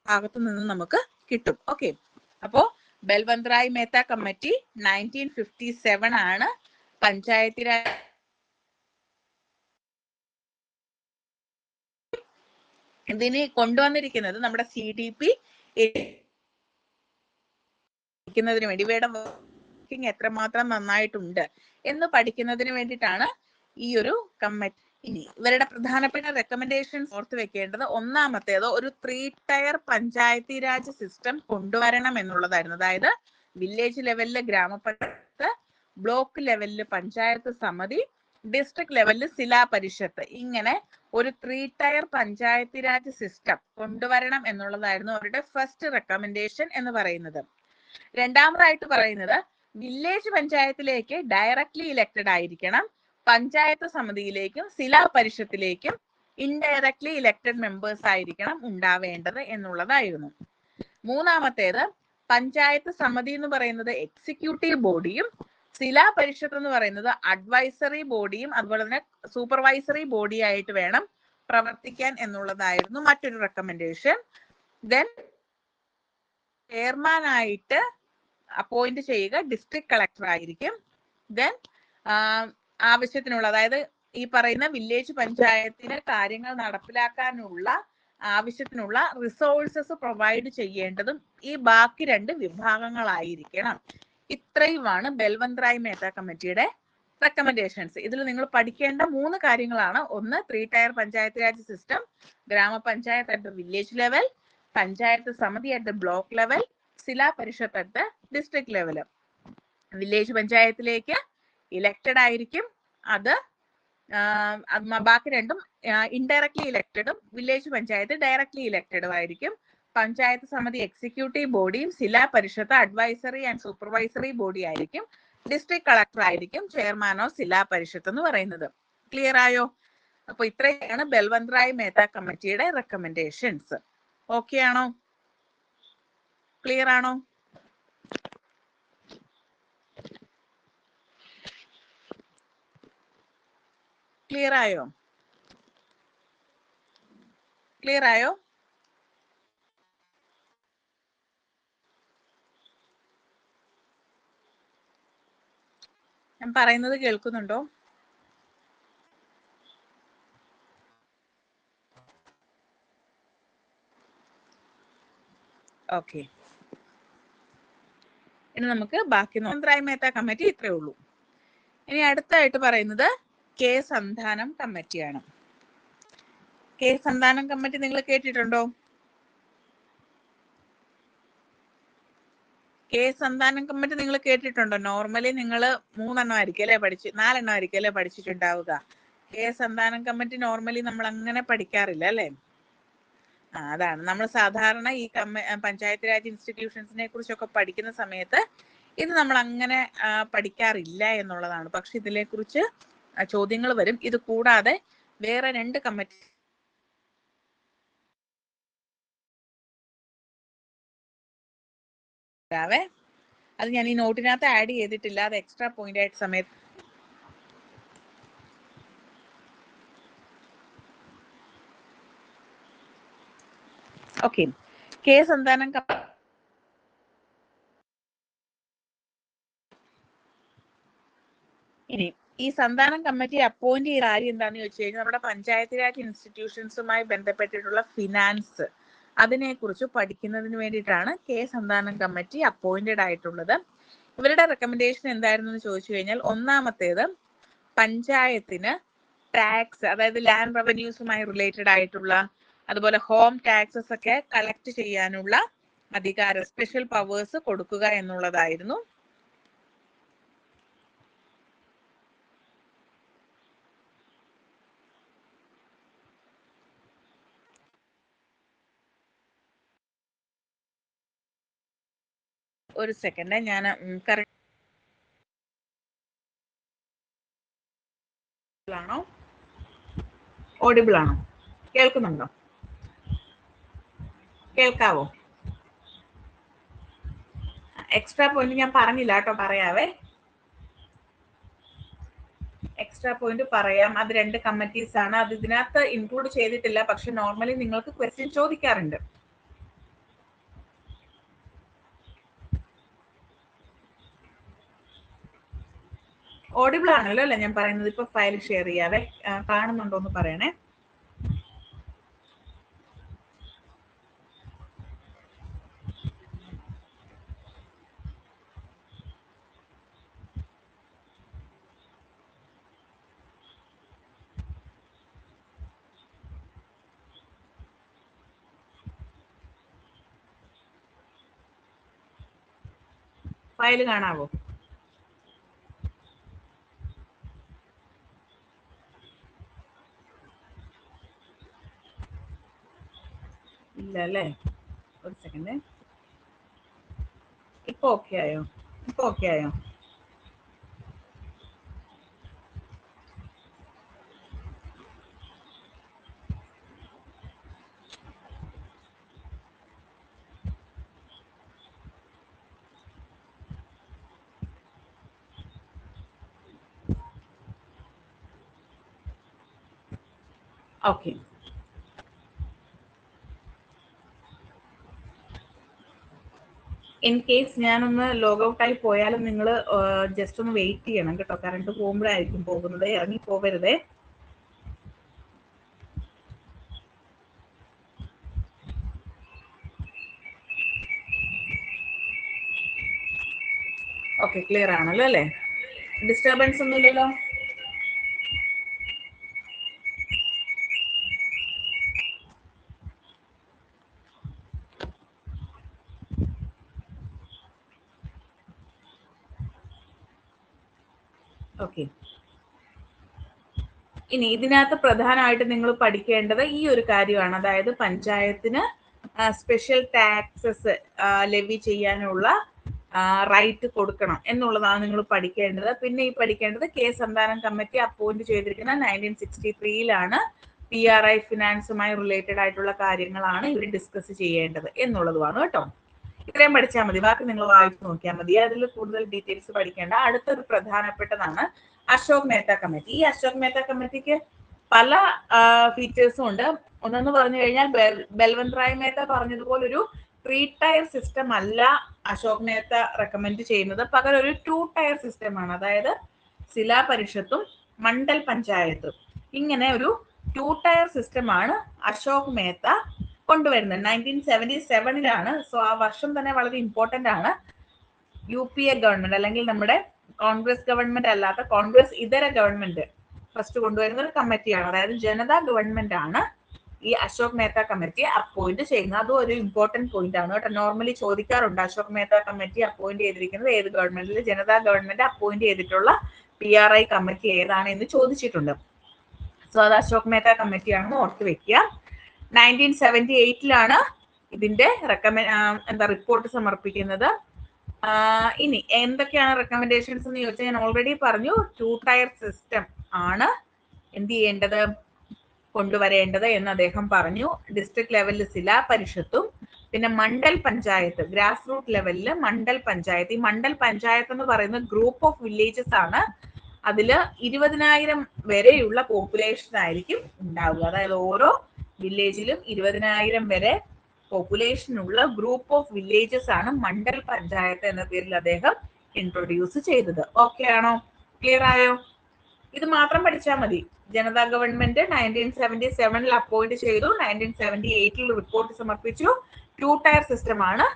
[SPEAKER 1] ഭാഗത്തു നിന്ന് നമുക്ക് കിട്ടും. ഓക്കെ, അപ്പോ ബൽവന്ത് റായ് മേത്ത കമ്മിറ്റി 1957 ആണ് പഞ്ചായത്ത് രാജ് ഇതിനെ കൊണ്ടുവന്നിരിക്കുന്നത്. നമ്മുടെ CDP വേണ്ടി ഇവയുടെ വർക്കിംഗ് എത്രമാത്രം നന്നായിട്ടുണ്ട് എന്ന് പഠിക്കുന്നതിന് വേണ്ടിയിട്ടാണ് ഈ ഒരു കമ്മിറ്റി. ഇനി ഇവരുടെ പ്രധാനപ്പെട്ട റെക്കമെൻഡേഷൻസ് ഓർത്ത് വെക്കേണ്ടത്, ഒന്നാമത്തേത് ഒരു 3 ടയർ പഞ്ചായത്തി രാജ് സിസ്റ്റം കൊണ്ടുവരണം എന്നുള്ളതായിരുന്നു. അതായത് വില്ലേജ് ലെവലില് ഗ്രാമപഞ്ചായത്ത്, ബ്ലോക്ക് ലെവലില് പഞ്ചായത്ത് സമിതി, ഡിസ്ട്രിക്ട് ലെവലിൽ ജില്ലാ പരിഷത്ത്, ഇങ്ങനെ ഒരു 3 ടയർ പഞ്ചായത്തി രാജ് സിസ്റ്റം കൊണ്ടുവരണം എന്നുള്ളതായിരുന്നു അവരുടെ ഫസ്റ്റ് റെക്കമെൻഡേഷൻ എന്ന് പറയുന്നത്. രണ്ടാമതായിട്ട് പറയുന്നത് വില്ലേജ് പഞ്ചായത്തിലേക്ക് ഡയറക്ട്ലി ഇലക്റ്റഡ് ആയിരിക്കണം, പഞ്ചായത്ത് സമിതിയിലേക്കും ജില്ലാ പരിഷത്തിലേക്കും ഇൻഡയറക്ട്ലി ഇലക്റ്റഡ് മെമ്പേഴ്സ് ആയിരിക്കണം ഉണ്ടാവേണ്ടത് എന്നുള്ളതായിരുന്നു. മൂന്നാമത്തേത് പഞ്ചായത്ത് സമിതി എന്ന് പറയുന്നത് എക്സിക്യൂട്ടീവ് ബോഡിയും ജില്ലാ പരിഷത്ത് എന്ന് പറയുന്നത് അഡ്വൈസറി ബോഡിയും അതുപോലെ തന്നെ സൂപ്പർവൈസറി ബോഡി ആയിട്ട് വേണം പ്രവർത്തിക്കാൻ എന്നുള്ളതായിരുന്നു മറ്റൊരു റെക്കമെൻഡേഷൻ. ദെൻ ചെയർമാനായിട്ട് അപ്പോയിന്റ് ചെയ്യുക ഡിസ്ട്രിക്ട് കളക്ടർ ആയിരിക്കും. ദെൻ ആവശ്യത്തിനുള്ള, അതായത് ഈ പറയുന്ന വില്ലേജ് പഞ്ചായത്തിന് കാര്യങ്ങൾ നടപ്പിലാക്കാനുള്ള ആവശ്യത്തിനുള്ള റിസോഴ്സസ് പ്രൊവൈഡ് ചെയ്യേണ്ടതും ഈ ബാക്കി 2 വിഭാഗങ്ങളായിരിക്കണം. ഇത്രയുമാണ് ബൽവന്ത് റായ് മേത്ത കമ്മിറ്റിയുടെ റെക്കമെൻഡേഷൻസ്. ഇതിൽ നിങ്ങൾ പഠിക്കേണ്ട 3 കാര്യങ്ങളാണ്. ഒന്ന്, 3 tier panchayat raj system, gram panchayat at the village level, panchayat samiti at the block level, zila parishad at the district level. Village പഞ്ചായത്തിലേക്ക് ഇലക്റ്റഡ് ആയിരിക്കും, അത് ബാക്കി 2 ഇൻഡയറക്ട്ലി ഇലക്റ്റഡും വില്ലേജ് പഞ്ചായത്ത് ഡയറക്ട്ലി ഇലക്റ്റഡും ആയിരിക്കും. പഞ്ചായത്ത് സമിതി എക്സിക്യൂട്ടീവ് ബോഡിയും zila parishad advisory and supervisory body ആയിരിക്കും. ഡിസ്ട്രിക്ട് കളക്ടർ ആയിരിക്കും ചെയർമാൻ ഓഫ് ജില്ലാ പരിഷത്ത് എന്ന് പറയുന്നത്. ക്ലിയർ ആയോ? അപ്പൊ ഇത്രയാണ് ബൽവന്ത് റായ് മേത്ത കമ്മിറ്റിയുടെ റെക്കമെൻഡേഷൻസ്. ഓക്കെ ആണോ? ക്ലിയർ ആണോ? ക്ലിയർ ആയോ? ക്ലിയർ ആയോ? ഞാൻ പറയുന്നത് കേൾക്കുന്നുണ്ടോ? ഓക്കെ, ഇനി നമുക്ക് ബാക്കി ബൽവന്ത് റായ് മേത്ത കമ്മിറ്റി ഇത്രേ ഉള്ളൂ. ഇനി അടുത്തായിട്ട് പറയുന്നത് കെ സന്താനം കമ്മിറ്റിയാണ്. കെ സന്താനം കമ്മിറ്റി നിങ്ങൾ കേട്ടിട്ടുണ്ടോ? കെ സന്താനം കമ്മിറ്റി നിങ്ങൾ കേട്ടിട്ടുണ്ടോ? നോർമലി നിങ്ങൾ 3 എണ്ണം ആയിരിക്കും അല്ലെ 4 എണ്ണം ആയിരിക്കും അല്ലെ പഠിച്ചിട്ടുണ്ടാവുക. കെ സന്താനം കമ്മിറ്റി നോർമലി നമ്മൾ അങ്ങനെ പഠിക്കാറില്ല അല്ലെ. അതാണ് നമ്മൾ സാധാരണ ഈ പഞ്ചായത്ത് രാജ് ഇൻസ്റ്റിറ്റ്യൂഷൻസിനെ കുറിച്ചൊക്കെ പഠിക്കുന്ന സമയത്ത് ഇത് നമ്മൾ അങ്ങനെ പഠിക്കാറില്ല എന്നുള്ളതാണ്. പക്ഷെ ഇതിനെ കുറിച്ച് ചോദ്യങ്ങൾ വരും. ഇത് കൂടാതെ വേറെ 2 കമ്മിറ്റി അത് ഞാൻ ഈ നോട്ടിനകത്ത് ആഡ് ചെയ്തിട്ടില്ല, അത് എക്സ്ട്രാ പോയിന്റ് ആയിട്ട് സമയത്ത് ഓക്കെ. കെ സന്താനം ഇനി ഈ സന്താനം കമ്മിറ്റി അപ്പോയിന്റ് ചെയ്ത കാര്യം എന്താണെന്ന് ചോദിച്ചു കഴിഞ്ഞാൽ നമ്മുടെ പഞ്ചായത്ത് രാജ് ഇൻസ്റ്റിറ്റ്യൂഷൻസുമായി ബന്ധപ്പെട്ടിട്ടുള്ള ഫിനാൻസ് അതിനെ കുറിച്ച് പഠിക്കുന്നതിന് വേണ്ടിയിട്ടാണ് കെ സന്താനം കമ്മിറ്റി അപ്പോയിന്റഡ് ആയിട്ടുള്ളത്. ഇവരുടെ റെക്കമെൻഡേഷൻ എന്തായിരുന്നു എന്ന് ചോദിച്ചു കഴിഞ്ഞാൽ, ഒന്നാമത്തേത് പഞ്ചായത്തിന് ടാക്സ്, അതായത് ലാൻഡ് റവന്യൂസുമായി റിലേറ്റഡ് ആയിട്ടുള്ള അതുപോലെ ഹോം ടാക്സസ് ഒക്കെ കളക്ട് ചെയ്യാനുള്ള അധികാരം, സ്പെഷ്യൽ പവേഴ്സ് കൊടുക്കുക എന്നുള്ളതായിരുന്നു. ഒരു സെക്കൻഡ്, ഞാൻ കറക്റ്റ് ആണോ, ഓഡിബിൾ ആണോ, കേൾക്കുന്നുണ്ടോ? കേൾക്കാവോ? എക്സ്ട്രാ പോയിന്റ് ഞാൻ പറഞ്ഞില്ല കേട്ടോ, പറയാവേ. എക്സ്ട്രാ പോയിന്റ് പറയാം. അത് 2 കമ്മിറ്റീസ് ആണ്. അത് ഇതിനകത്ത് ഇൻക്ലൂഡ് ചെയ്തിട്ടില്ല, പക്ഷെ നോർമലി നിങ്ങൾക്ക് ക്വസ്റ്റ്യൻ ചോദിക്കാറുണ്ട്. ഓഡിബിൾ ആണല്ലോ അല്ലെ ഞാൻ പറയുന്നത്? ഇപ്പൊ ഫയൽ ഷെയർ ചെയ്യാവേ, കാണുന്നുണ്ടോ എന്ന് പറയണേ. ഫയൽ കാണാവോ? ഇല്ല അല്ലേ? ഒരു സെക്കൻഡ്. ഇപ്പൊ ഓക്കെ ആയോ? ഇപ്പൊ ഓക്കെ ആയോ? ഓക്കെ. ഇൻ കേസ് ഞാനൊന്ന് ലോഗൗട്ട് ആയി പോയാലും നിങ്ങൾ ജസ്റ്റ് ഒന്ന് വെയിറ്റ് ചെയ്യണം കേട്ടോ. കറണ്ട് പോകുമ്പോഴായിരിക്കും പോകുന്നത്, ഇറങ്ങി പോകരുതേ. ഓക്കെ, ക്ലിയർ ആണല്ലോ അല്ലേ? ഡിസ്റ്റർബൻസ് ഒന്നുമില്ലല്ലോ? ഓക്കെ. ഇനി ഇതിനകത്ത് പ്രധാനമായിട്ട് നിങ്ങൾ പഠിക്കേണ്ടത് ഈ ഒരു കാര്യമാണ്. അതായത് പഞ്ചായത്തിന് സ്പെഷ്യൽ ടാക്സസ് ലെവി ചെയ്യാനുള്ള റൈറ്റ് കൊടുക്കണം എന്നുള്ളതാണ് നിങ്ങൾ പഠിക്കേണ്ടത്. പിന്നെ ഈ പഠിക്കേണ്ടത് കെ സന്താനം കമ്മിറ്റി അപ്പോയിന്റ് ചെയ്തിരിക്കുന്ന 1963 PRI ഫിനാൻസുമായി റിലേറ്റഡ് ആയിട്ടുള്ള കാര്യങ്ങളാണ് ഇവർ ഡിസ്കസ് ചെയ്യേണ്ടത് എന്നുള്ളതുമാണ് കേട്ടോ. ഇത്രയും പഠിച്ചാൽ മതി, ബാക്കി നിങ്ങൾ വായിച്ചു നോക്കിയാൽ മതി. അതിൽ കൂടുതൽ ഡീറ്റെയിൽസ് പഠിക്കേണ്ട. അടുത്തൊരു പ്രധാനപ്പെട്ടതാണ് അശോക് മേത്ത കമ്മിറ്റി. ഈ അശോക് മേത്ത കമ്മിറ്റിക്ക് പല ഫീച്ചേഴ്സും ഉണ്ട്. ഒന്നെന്ന് പറഞ്ഞു കഴിഞ്ഞാൽ ബൽവന്ത് റായ് മേത്ത പറഞ്ഞതുപോലെ ഒരു 3 ടയർ സിസ്റ്റം അല്ല അശോക് മേത്ത റെക്കമെൻഡ് ചെയ്യുന്നത്. പകരം ഒരു 2 ടയർ സിസ്റ്റം ആണ്. അതായത് സിലാ പരിഷത്തും മണ്ഡൽ പഞ്ചായത്തും ഇങ്ങനെ ഒരു 2 ടയർ സിസ്റ്റം ആണ് അശോക് മേത്ത കൊണ്ടുവരുന്നത്. 1977 സോ ആ വർഷം തന്നെ വളരെ ഇമ്പോർട്ടന്റ് ആണ്. UPA ഗവൺമെന്റ് അല്ലെങ്കിൽ നമ്മുടെ കോൺഗ്രസ് ഗവൺമെന്റ് അല്ലാത്ത കോൺഗ്രസ് ഇതര ഗവൺമെന്റ് ഫസ്റ്റ് കൊണ്ടുവരുന്ന ഒരു കമ്മിറ്റിയാണ്. അതായത് ജനതാ ഗവൺമെന്റ് ആണ് ഈ അശോക് മേത്ത കമ്മിറ്റി അപ്പോയിന്റ് ചെയ്യുന്നത്. അതും ഒരു ഇമ്പോർട്ടന്റ് പോയിന്റ് ആണ് കേട്ടോ. നോർമലി ചോദിക്കാറുണ്ട് അശോക് മേത്ത കമ്മിറ്റി അപ്പോയിന്റ് ചെയ്തിരിക്കുന്നത് ഏത് ഗവൺമെന്റിൽ? ജനതാ ഗവൺമെന്റ് അപ്പോയിന്റ് ചെയ്തിട്ടുള്ള PRI കമ്മിറ്റി ഏതാണ് എന്ന് ചോദിച്ചിട്ടുണ്ട്. സോ അത് അശോക് മേത്ത കമ്മിറ്റിയാണെന്ന് ഓർത്ത് വെക്കുക. 1978 ഇതിന്റെ റിപ്പോർട്ട് സമർപ്പിക്കുന്നത്. ഇനി എന്തൊക്കെയാണ് റെക്കമെൻഡേഷൻസ് എന്ന് ചോദിച്ചാൽ ഞാൻ ഓൾറെഡി പറഞ്ഞു 2 ടയർ സിസ്റ്റം ആണ് എന്ത് ചെയ്യേണ്ടത്, കൊണ്ടുവരേണ്ടത് എന്ന് അദ്ദേഹം പറഞ്ഞു. ഡിസ്ട്രിക്ട് ലെവലിൽ സിലാ പരിഷത്തും പിന്നെ മണ്ഡൽ പഞ്ചായത്ത്, ഗ്രാസ് റൂട്ട് ലെവലിൽ മണ്ഡൽ പഞ്ചായത്ത്. ഈ മണ്ഡൽ പഞ്ചായത്ത് എന്ന് പറയുന്നത് ഗ്രൂപ്പ് ഓഫ് വില്ലേജസ് ആണ്. അതില് 20,000 വരെയുള്ള പോപ്പുലേഷൻ ആയിരിക്കും ഉണ്ടാവുക. അതായത് ഓരോ വില്ലേജിലും 20,000 വരെ പോപ്പുലേഷൻ ഉള്ള ഗ്രൂപ്പ് ഓഫ് വില്ലേജസ് ആണ് മണ്ഡൽ പഞ്ചായത്ത് എന്ന പേരിൽ അദ്ദേഹം ഇൻട്രൊഡ്യൂസ് ചെയ്തത്. ഓക്കെ ആണോ? ക്ലിയർ ആയോ? ഇത് മാത്രം പഠിച്ചാൽ മതി. ജനതാ ഗവൺമെന്റ് 1977 അപ്പോയിന്റ് ചെയ്തു, 1978 റിപ്പോർട്ട് സമർപ്പിച്ചു. 2 ടയർ സിസ്റ്റം ആണ്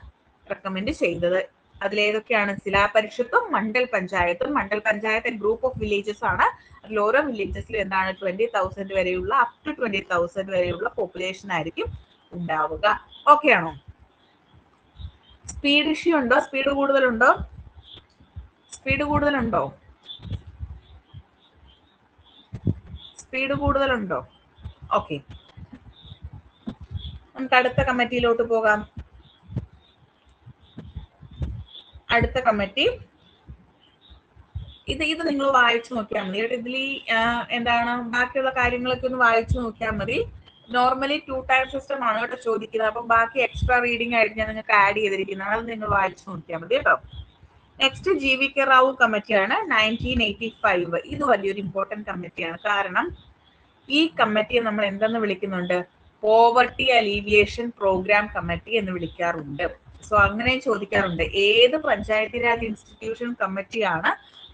[SPEAKER 1] റെക്കമെൻഡ് ചെയ്തത്. അതിലേതൊക്കെയാണ്? സിലാ പരിഷത്തും മണ്ഡൽ പഞ്ചായത്തും. Mandal panchayat group of villages ആണ്. അതിൽ ഓരോ വില്ലേജസിലും എന്താണ് 20,000 വരെയുള്ള അപ് ടു 20,000 വരെയുള്ള പോപ്പുലേഷൻ ആയിരിക്കും ഉണ്ടാവുക. ഓക്കെ ആണോ? സ്പീഡ് ഇഷ്യൂ ഉണ്ടോ? സ്പീഡ് കൂടുതലുണ്ടോ? സ്പീഡ് കൂടുതലുണ്ടോ? സ്പീഡ് കൂടുതലുണ്ടോ? ഓക്കെ, നമുക്ക് അടുത്ത കമ്മിറ്റിയിലോട്ട് പോകാം. അടുത്ത കമ്മിറ്റി ഇത് നിങ്ങൾ വായിച്ചു നോക്കിയാൽ മതി. ഇതിൽ എന്താണ് ബാക്കിയുള്ള കാര്യങ്ങളൊക്കെ ഒന്ന് വായിച്ചു നോക്കിയാൽ മതി. നോർമലി 2 ടയർ സിസ്റ്റം ആണ് കേട്ടോ ചോദിക്കുന്നത്. അപ്പം ബാക്കി എക്സ്ട്രാ റീഡിംഗ് ആയിട്ട് ഞാൻ നിങ്ങൾക്ക് ആഡ് ചെയ്തിരിക്കുന്നത്, അത് നിങ്ങൾ വായിച്ചു നോക്കിയാൽ മതി കേട്ടോ. നെക്സ്റ്റ് GVK റാവു കമ്മിറ്റിയാണ് 1985. ഇത് വലിയൊരു ഇമ്പോർട്ടന്റ് കമ്മിറ്റിയാണ്. കാരണം ഈ കമ്മിറ്റിയെ നമ്മൾ എന്തെന്ന് വിളിക്കുന്നുണ്ട്? പോവർട്ടി അലീവിയേഷൻ പ്രോഗ്രാം കമ്മിറ്റി എന്ന് വിളിക്കാറുണ്ട്. സോ അങ്ങനെ ചോദിക്കാറുണ്ട്, ഏത് പഞ്ചായത്തി രാജ് ഇൻസ്റ്റിറ്റ്യൂഷൻ കമ്മിറ്റിയാണ്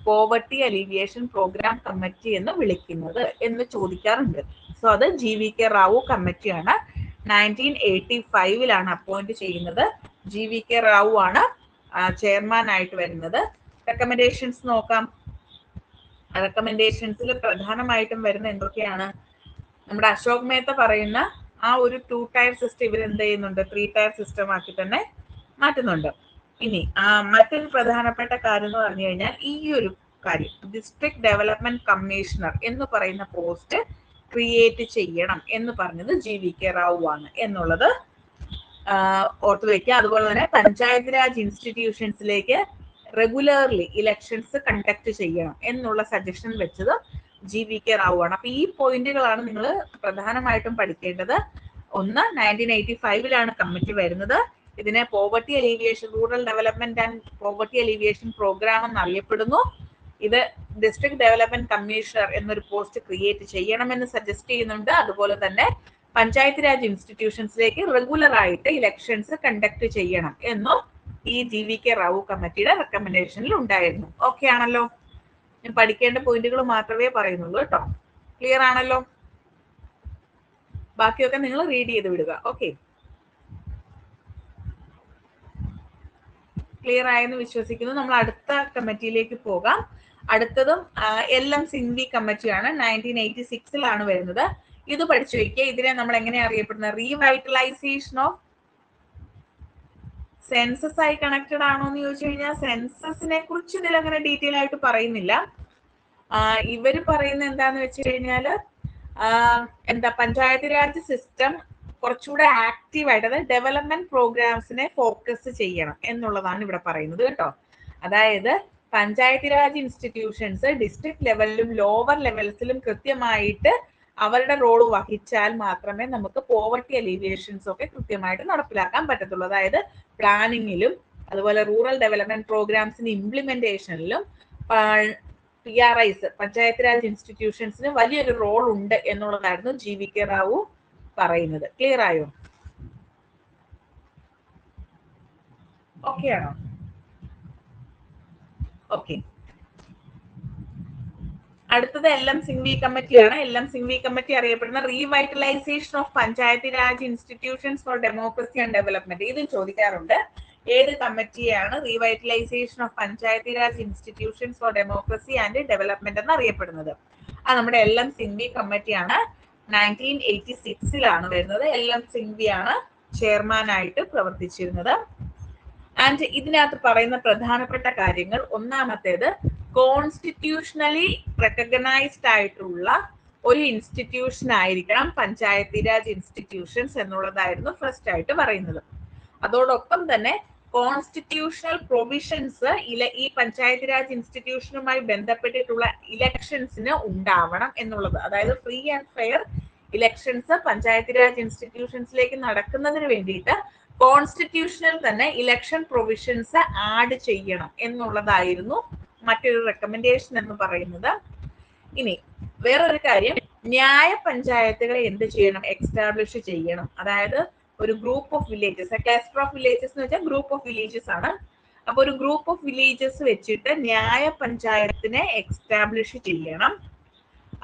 [SPEAKER 1] പോവർട്ടി അലീവിയേഷൻ പ്രോഗ്രാം കമ്മിറ്റി എന്ന് വിളിക്കുന്നത് എന്ന് ചോദിക്കാറുണ്ട്. സോ അത് GVK റാവു കമ്മിറ്റിയാണ്. 1985 അപ്പോയിന്റ് ചെയ്യുന്നത്. GVK റാവു ആണ് ചെയർമാൻ ആയിട്ട് വരുന്നത്. റെക്കമെൻഡേഷൻസ് നോക്കാം. റെക്കമെൻഡേഷൻസിൽ പ്രധാനമായിട്ടും വരുന്ന എന്തൊക്കെയാണ്? നമ്മുടെ അശോക് മേത്ത പറയുന്ന ആ ഒരു 2 ടയർ സിസ്റ്റം ഇവർ എന്ത് ചെയ്യുന്നുണ്ട്? 3 ടയർ സിസ്റ്റം ആക്കി തന്നെ മാറ്റുന്നുണ്ട്. ഇനി മറ്റൊരു പ്രധാനപ്പെട്ട കാര്യം എന്ന് പറഞ്ഞു കഴിഞ്ഞാൽ ഈ ഒരു കാര്യം, ഡിസ്ട്രിക്ട് ഡെവലപ്മെന്റ് കമ്മീഷണർ എന്ന് പറയുന്ന പോസ്റ്റ് ക്രിയേറ്റ് ചെയ്യണം എന്ന് പറഞ്ഞത് GVK റാവു ആണ് എന്നുള്ളത് ഓർത്ത് വെക്കുക. അതുപോലെ തന്നെ പഞ്ചായത്ത് രാജ് ഇൻസ്റ്റിറ്റ്യൂഷൻസിലേക്ക് റെഗുലർലി ഇലക്ഷൻസ് കണ്ടക്ട് ചെയ്യണം എന്നുള്ള സജഷൻ വെച്ചത് GVK റാവു ആണ്. അപ്പൊ ഈ പോയിന്റുകളാണ് നിങ്ങൾ പ്രധാനമായിട്ടും പഠിക്കേണ്ടത്. ഒന്ന്, 1985 കമ്മിറ്റി വരുന്നത്. ഇതിനെ poverty alleviation, rural development and poverty alleviation programme എന്നറിയപ്പെടുന്നു. ഇത് ഡിസ്ട്രിക്ട് ഡെവലപ്മെന്റ് കമ്മീഷണർ എന്നൊരു പോസ്റ്റ് ക്രിയേറ്റ് ചെയ്യണമെന്ന് സജസ്റ്റ് ചെയ്യുന്നുണ്ട്. അതുപോലെ തന്നെ പഞ്ചായത്ത് രാജ് ഇൻസ്റ്റിറ്റ്യൂഷൻസിലേക്ക് റെഗുലർ ആയിട്ട് ഇലക്ഷൻസ് കണ്ടക്ട് ചെയ്യണം എന്നും ഈ GVK റാവു കമ്മിറ്റിയുടെ റെക്കമെൻഡേഷനിൽ ഉണ്ടായിരുന്നു. ഓക്കെ ആണല്ലോ? ഞാൻ പഠിക്കേണ്ട പോയിന്റുകൾ മാത്രമേ പറയുന്നുള്ളൂ കേട്ടോ. ക്ലിയർ ആണല്ലോ? ബാക്കിയൊക്കെ നിങ്ങൾ റീഡ് ചെയ്ത് വിടുക. ഓക്കെ, ക്ലിയർ ആയെന്ന് വിശ്വസിക്കുന്നു. നമ്മൾ അടുത്ത കമ്മിറ്റിയിലേക്ക് പോകാം. അടുത്തതും LM സിംഗ്വി കമ്മിറ്റിയാണ്. 1986 വരുന്നത്. ഇത് പഠിച്ചു വയ്ക്കുക. ഇതിനെ നമ്മൾ എങ്ങനെ അറിയപ്പെടുന്നത്? റീവൈറ്റലൈസേഷൻ ഓഫ് സെൻസസ് ആയി കണക്റ്റഡ് ആണോ എന്ന് ചോദിച്ചു കഴിഞ്ഞാൽ സെൻസസിനെ കുറിച്ച് ഇതിൽ അങ്ങനെ ഡീറ്റെയിൽ ആയിട്ട് പറയുന്നില്ല. ഇവര് പറയുന്ന എന്താന്ന് വെച്ച് കഴിഞ്ഞാല് എന്താ, പഞ്ചായത്ത് രാജ് സിസ്റ്റം കുറച്ചുകൂടെ ആക്റ്റീവായിട്ട്, അതായത് ഡെവലപ്മെന്റ് പ്രോഗ്രാംസിനെ ഫോക്കസ് ചെയ്യണം എന്നുള്ളതാണ് ഇവിടെ പറയുന്നത് കേട്ടോ. അതായത് പഞ്ചായത്ത് രാജ് ഇൻസ്റ്റിറ്റ്യൂഷൻസ് ഡിസ്ട്രിക്ട് ലെവലിലും ലോവർ ലെവൽസിലും കൃത്യമായിട്ട് അവരുടെ റോൾ വഹിച്ചാൽ മാത്രമേ നമുക്ക് പോവർട്ടി അലീവിയേഷൻസ് ഒക്കെ കൃത്യമായിട്ട് നടപ്പിലാക്കാൻ പറ്റത്തുള്ളൂ. അതായത് പ്ലാനിങ്ങിലും അതുപോലെ റൂറൽ ഡെവലപ്മെന്റ് പ്രോഗ്രാംസിന്റെ ഇംപ്ലിമെന്റേഷനിലും PRIs, പഞ്ചായത്ത് രാജ് ഇൻസ്റ്റിറ്റ്യൂഷൻസിന് വലിയൊരു റോൾ ഉണ്ട് എന്നുള്ളതായിരുന്നു GVK റാവു പറയുന്നത്. ക്ലിയർ ആയോ? ഓക്കെ ആണോ? ഓക്കെ. അടുത്തത് LM സിംഗ്വി കമ്മിറ്റിയാണ്. LM സിംഗ്വി കമ്മിറ്റി അറിയപ്പെടുന്ന revitalisation of panchayat raj institutions for democracy and development. ഇത് ചോദിക്കാറുണ്ട്. ഏത് കമ്മിറ്റിയാണ് revitalisation of panchayat raj institutions for democracy and development എന്ന് അറിയപ്പെടുന്നത്? അത് നമ്മുടെ LM സിംഗ്വി കമ്മിറ്റിയാണ്. 1986 വരുന്നത്. LM സിംഗ്വി ആണ് ചെയർമാൻ ആയിട്ട് പ്രവർത്തിച്ചിരുന്നത്. ആൻഡ് ഇതിനകത്ത് പറയുന്ന പ്രധാനപ്പെട്ട കാര്യങ്ങൾ, ഒന്നാമത്തേത് കോൺസ്റ്റിറ്റ്യൂഷണലി റെക്കഗ്നൈസ്ഡ് ആയിട്ടുള്ള ഒരു ഇൻസ്റ്റിറ്റ്യൂഷൻ ആയിരിക്കണം പഞ്ചായത്തി രാജ് ഇൻസ്റ്റിറ്റ്യൂഷൻസ് എന്നുള്ളതായിരുന്നു ഫസ്റ്റ് ആയിട്ട് പറയുന്നത്. അതോടൊപ്പം തന്നെ കോൺസ്റ്റിറ്റ്യൂഷണൽ പ്രൊവിഷൻസ് ഈ പഞ്ചായത്ത് രാജ് ഇൻസ്റ്റിറ്റ്യൂഷനുമായി ബന്ധപ്പെട്ടിട്ടുള്ള ഇലക്ഷൻസിന് ഉണ്ടാവണം എന്നുള്ളത്. അതായത് free and fair elections panchayat raj ഇൻസ്റ്റിറ്റ്യൂഷൻസിലേക്ക് നടക്കുന്നതിന് വേണ്ടിയിട്ട് കോൺസ്റ്റിറ്റ്യൂഷനിൽ തന്നെ ഇലക്ഷൻ പ്രൊവിഷൻസ് ആഡ് ചെയ്യണം എന്നുള്ളതായിരുന്നു മറ്റൊരു റെക്കമെൻഡേഷൻ എന്ന് പറയുന്നത്. ഇനി വേറൊരു കാര്യം, ന്യായ പഞ്ചായത്തുകളെ എന്ത് ചെയ്യണം? എക്സ്റ്റാബ്ലിഷ് ചെയ്യണം. അതായത് ഒരു group of villages, cluster of villages എന്ന് വെച്ചാൽ ഗ്രൂപ്പ് ഓഫ് വില്ലേജസ് ആണ്. അപ്പൊ ഒരു ഗ്രൂപ്പ് ഓഫ് വില്ലേജസ് വെച്ചിട്ട് ന്യായ പഞ്ചായത്തിനെ എക്സ്റ്റാബ്ലിഷ് ചെയ്യണം.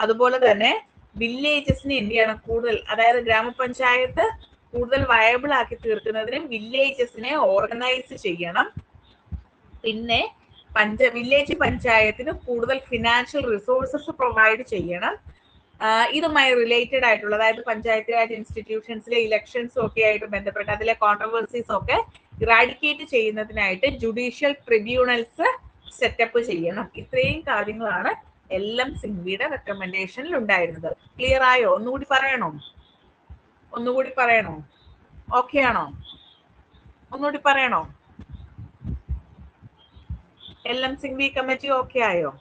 [SPEAKER 1] അതുപോലെ തന്നെ വില്ലേജസിനെ എന്ത് ചെയ്യണം? കൂടുതൽ, അതായത് ഗ്രാമപഞ്ചായത്ത് കൂടുതൽ വയബിൾ ആക്കി തീർക്കുന്നതിന് വില്ലേജസിനെ ഓർഗനൈസ് ചെയ്യണം. പിന്നെ വില്ലേജ് പഞ്ചായത്തിന് കൂടുതൽ ഫിനാൻഷ്യൽ റിസോഴ്സസ് പ്രൊവൈഡ് ചെയ്യണം. ഇതുമായി റിലേറ്റഡ് ആയിട്ടുള്ള, അതായത് പഞ്ചായത്ത് രാജ് ഇൻസ്റ്റിറ്റ്യൂഷൻസിലെ ഇലക്ഷൻസും ഒക്കെ ആയിട്ട് ബന്ധപ്പെട്ട് അതിലെ കോൺട്രവേഴ്സീസ് ഒക്കെ ഇറാഡിക്കേറ്റ് ചെയ്യുന്നതിനായിട്ട് ജുഡീഷ്യൽ ട്രിബ്യൂണൽസ് സെറ്റപ്പ് ചെയ്യണം. ഇത്രയും കാര്യങ്ങളാണ് LM സിംഗ്വിയുടെ റെക്കമെൻഡേഷനിൽ ഉണ്ടായിരുന്നത്. ക്ലിയർ ആയോ? ഒന്നുകൂടി പറയണോ? ഓക്കെ ആണോ? ഒന്നുകൂടി പറയണോ? LM സിംഗ്വി കമ്മിറ്റി ഓക്കെ ആയോ?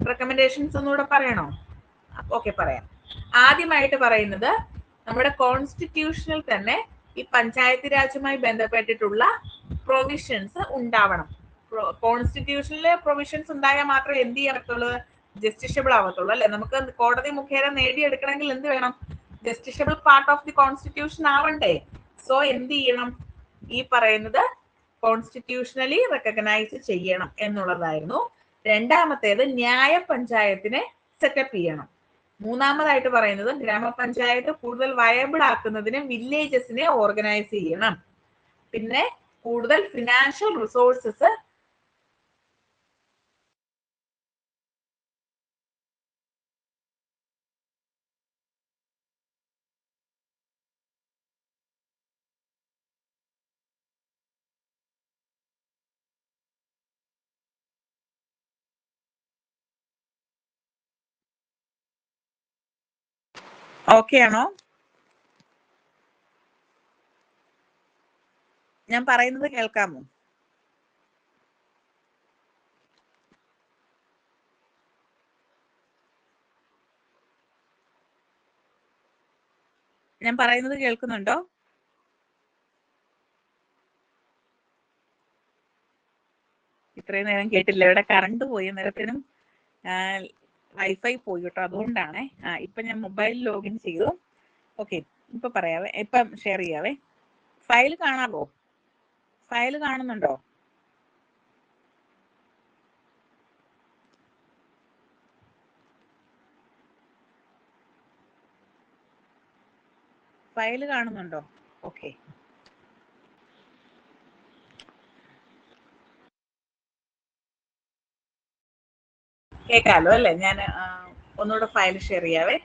[SPEAKER 1] റെക്കമെൻഡേഷൻസ് ഒന്നുകൂടെ പറയണോ? ഓക്കെ, പറയാം. ആദ്യമായിട്ട് പറയുന്നത്, നമ്മുടെ കോൺസ്റ്റിറ്റ്യൂഷനിൽ തന്നെ ഈ പഞ്ചായത്ത് രാജുമായി ബന്ധപ്പെട്ടിട്ടുള്ള പ്രൊവിഷൻസ് ഉണ്ടാവണം. കോൺസ്റ്റിറ്റ്യൂഷനിലെ പ്രൊവിഷൻസ് ഉണ്ടായാൽ മാത്രമേ എന്ത് ചെയ്യാൻ പറ്റുള്ളൂ? ജസ്റ്റിഷ്യബിൾ ആവത്തുള്ളൂ, അല്ലെ? നമുക്ക് കോടതി മുഖേന നേടിയെടുക്കണമെങ്കിൽ എന്ത് വേണം? Justiciable part of the constitution ആവണ്ടേ? സോ എന്ത് ചെയ്യണം? ഈ പറയുന്നത് കോൺസ്റ്റിറ്റ്യൂഷണലി റെക്കഗ്നൈസ് ചെയ്യണം എന്നുള്ളതായിരുന്നു. രണ്ടാമത്തേത് ന്യായ പഞ്ചായത്തിനെ സെറ്റപ്പ് ചെയ്യണം. മൂന്നാമതായിട്ട് പറയുന്നത് ഗ്രാമപഞ്ചായത്ത് കൂടുതൽ വയബിൾ ആക്കുന്നതിന് വില്ലേജസിനെ ഓർഗനൈസ് ചെയ്യണം. പിന്നെ കൂടുതൽ ഫിനാൻഷ്യൽ റിസോഴ്സസ് ഓക്കെ ആണോ? ഞാൻ പറയുന്നത് കേൾക്കാമോ? ഞാൻ പറയുന്നത് കേൾക്കുന്നുണ്ടോ? ഇത്രയും നേരം കേട്ടില്ല. ഇവിടെ കറണ്ട് പോയി, നേരത്തിനും വൈഫൈ പോയി കേട്ടോ, അതുകൊണ്ടാണേ. ഇപ്പൊ ഞാൻ മൊബൈൽ ലോഗിൻ ചെയ്തു. ഓക്കെ, ഇപ്പൊ പറയാവേ, ഇപ്പം ഷെയർ ചെയ്യാവേ. ഫയൽ കാണാവോ? ഫയൽ കാണുന്നുണ്ടോ? ഫയൽ കാണുന്നുണ്ടോ? ഓക്കെ, കേക്കാലോ അല്ലേ? ഞാൻ ഒന്നുകൂടെ ഫയൽ ഷെയർ ചെയ്യാവേ.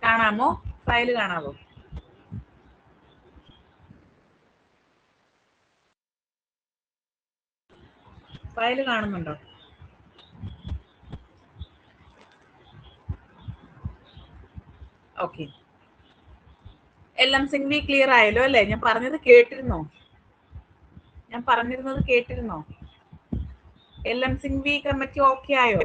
[SPEAKER 1] കാണാമോ? ഫയൽ കാണാമോ? ഫയൽ കാണുന്നുണ്ടോ? ഓക്കെ, എല്ലാം സിംഗ്ലി ക്ലിയർ ആയല്ലോ അല്ലേ? ഞാൻ പറഞ്ഞത് കേട്ടിരുന്നോ? ഞാൻ പറഞ്ഞിരുന്നത് കേട്ടിരുന്നോ? എല്ലാം സിംഗ്ലി കമ്മിറ്റി ഓക്കെ ആയോ?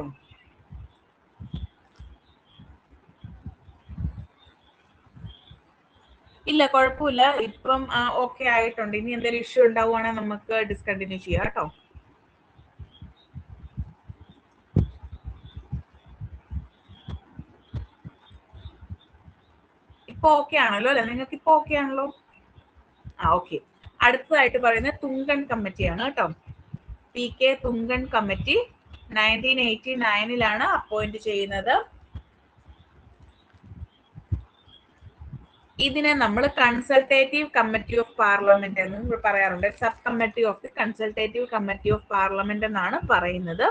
[SPEAKER 1] ഇല്ല, കുഴപ്പമില്ല. ഇപ്പം ഓക്കെ ആയിട്ടുണ്ട്. ഇനി എന്തെങ്കിലും ഇഷ്യൂ ഉണ്ടാവുകയാണെങ്കിൽ നമുക്ക് ഡിസ്കണ്ടിന്യൂ ചെയ്യാം കേട്ടോ. ഇപ്പൊ ഓക്കെ ആണല്ലോ അല്ലെ? നിങ്ങൾക്ക് ഇപ്പൊ ഓക്കെ ആണല്ലോ? ഓക്കെ. അടുത്തതായിട്ട് പറയുന്നത് തുങ്കൻ കമ്മിറ്റിയാണ് കേട്ടോ. PK തുങ്കൻ കമ്മിറ്റി 1989 അപ്പോയിന്റ് ചെയ്യുന്നത്. ഇതിനെ നമ്മൾ കൺസൾട്ടേറ്റീവ് കമ്മിറ്റി ഓഫ് പാർലമെന്റ് എന്ന് പറയാറുണ്ട്. Sub committee of the consultative committee of parliament എന്നാണ് പറയുന്നത്.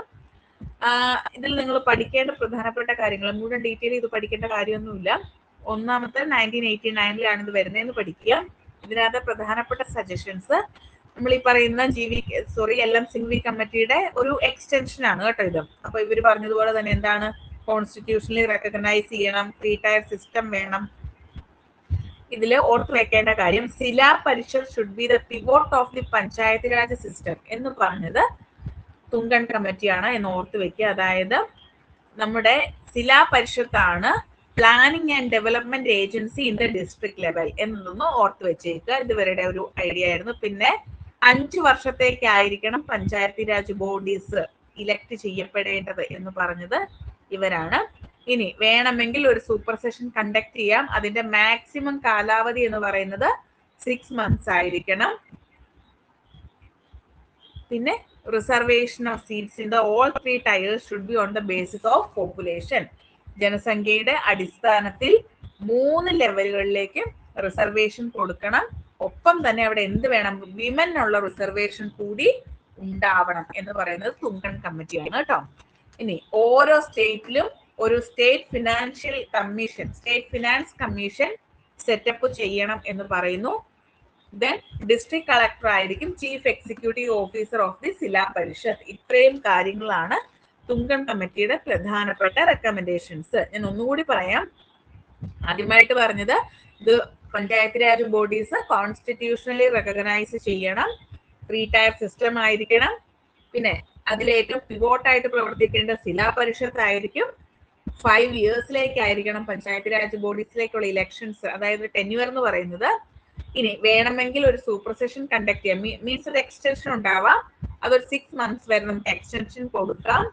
[SPEAKER 1] ഇതിൽ നിങ്ങൾ പഠിക്കേണ്ട പ്രധാനപ്പെട്ട കാര്യങ്ങൾ, മുഴുവൻ ഡീറ്റെയിൽ ഇത് പഠിക്കേണ്ട കാര്യമൊന്നുമില്ല. ഒന്നാമത്തെ 1989 ഇത് വരുന്നതെന്ന് പഠിക്കുക. ഇതിനകത്ത് പ്രധാനപ്പെട്ട സജഷൻസ് നമ്മൾ ഈ പറയുന്ന LM സിംഗ്വി കമ്മിറ്റിയുടെ ഒരു എക്സ്റ്റൻഷൻ ആണ് കേട്ടോ ഇത്. അപ്പൊ ഇവർ പറഞ്ഞതുപോലെ തന്നെ എന്താണ്, കോൺസ്റ്റിറ്റ്യൂഷണലി റെക്കഗ്നൈസ് ചെയ്യണം, 3 ടയർ സിസ്റ്റം വേണം. ഇതിൽ ഓർത്ത് വെക്കേണ്ട കാര്യം, zila parishad should be the pivot of the panchayat raj system എന്ന് പറഞ്ഞത് തുങ്കൻ കമ്മിറ്റിയാണ് എന്ന് ഓർത്ത് വെക്കുക. അതായത് നമ്മുടെ സിലാ പരിഷത്താണ് planning and development agency in the district level എന്നൊന്ന് ഓർത്ത് വെച്ചേക്കുക. ഇതുവരുടെ ഒരു ഐഡിയ ആയിരുന്നു. പിന്നെ 5 വർഷത്തേക്കായിരിക്കണം പഞ്ചായത്തി രാജ് ബോഡീസ് ഇലക്ട് ചെയ്യപ്പെടേണ്ടത് എന്ന് പറഞ്ഞത് ഇവരാണ്. ഇനി വേണമെങ്കിൽ ഒരു സൂപ്പർ സെഷൻ കണ്ടക്ട് ചെയ്യാം. അതിന്റെ മാക്സിമം കാലാവധി എന്ന് പറയുന്നത് 6 months ആയിരിക്കണം. പിന്നെ reservation of seats in the all 3 tyres should be on the basis of population. ജനസംഖ്യയുടെ അടിസ്ഥാനത്തിൽ 3 ലെവലുകളിലേക്ക് റിസർവേഷൻ കൊടുക്കണം. ഒപ്പം തന്നെ അവിടെ എന്ത് വേണം, വിമൻ ഉള്ള റിസർവേഷൻ കൂടി ഉണ്ടാവണം എന്ന് പറയുന്നത് തുങ്കൻ കമ്മിറ്റിയാണ് കേട്ടോ. ഇനി ഓരോ സ്റ്റേറ്റിലും ഒരു സ്റ്റേറ്റ് ഫിനാൻസ് കമ്മീഷൻ സെറ്റപ്പ് ചെയ്യണം എന്ന് പറയുന്നു. ദെൻ ഡിസ്ട്രിക്ട് കളക്ടർ ആയിരിക്കും chief executive officer of the zila parishad. ഇത്രയും കാര്യങ്ങളാണ് തുങ്കൻ കമ്മിറ്റിയുടെ പ്രധാനപ്പെട്ട റെക്കമെൻഡേഷൻസ്. ഞാൻ ഒന്നുകൂടി പറയാം. ആദ്യമായിട്ട് പറഞ്ഞത്, ഇത് panchayat raj bodies constitutionally recognise ചെയ്യണം, 3 ടയർ സിസ്റ്റം ആയിരിക്കണം. പിന്നെ അതിലേറ്റവും പിവോട്ടായിട്ട് പ്രവർത്തിക്കേണ്ട സിലാ പരിഷത്ത് ആയിരിക്കും. 5 yearsലേക്കായിരിക്കണം പഞ്ചായത്ത് രാജ് ബോഡീസിലേക്കുള്ള ഇലക്ഷൻസ്, അതായത് ടെന്യൂർ എന്ന് പറയുന്നത്. ഇനി വേണമെങ്കിൽ ഒരു സൂപ്പർ സെഷൻ കണ്ടക്ട് ചെയ്യാം. മീൻസ് ഒരു എക്സ്റ്റൻഷൻ ഉണ്ടാവാം. അതൊരു 6 months വരെ നമുക്ക് എക്സ്റ്റൻഷൻ കൊടുക്കാം.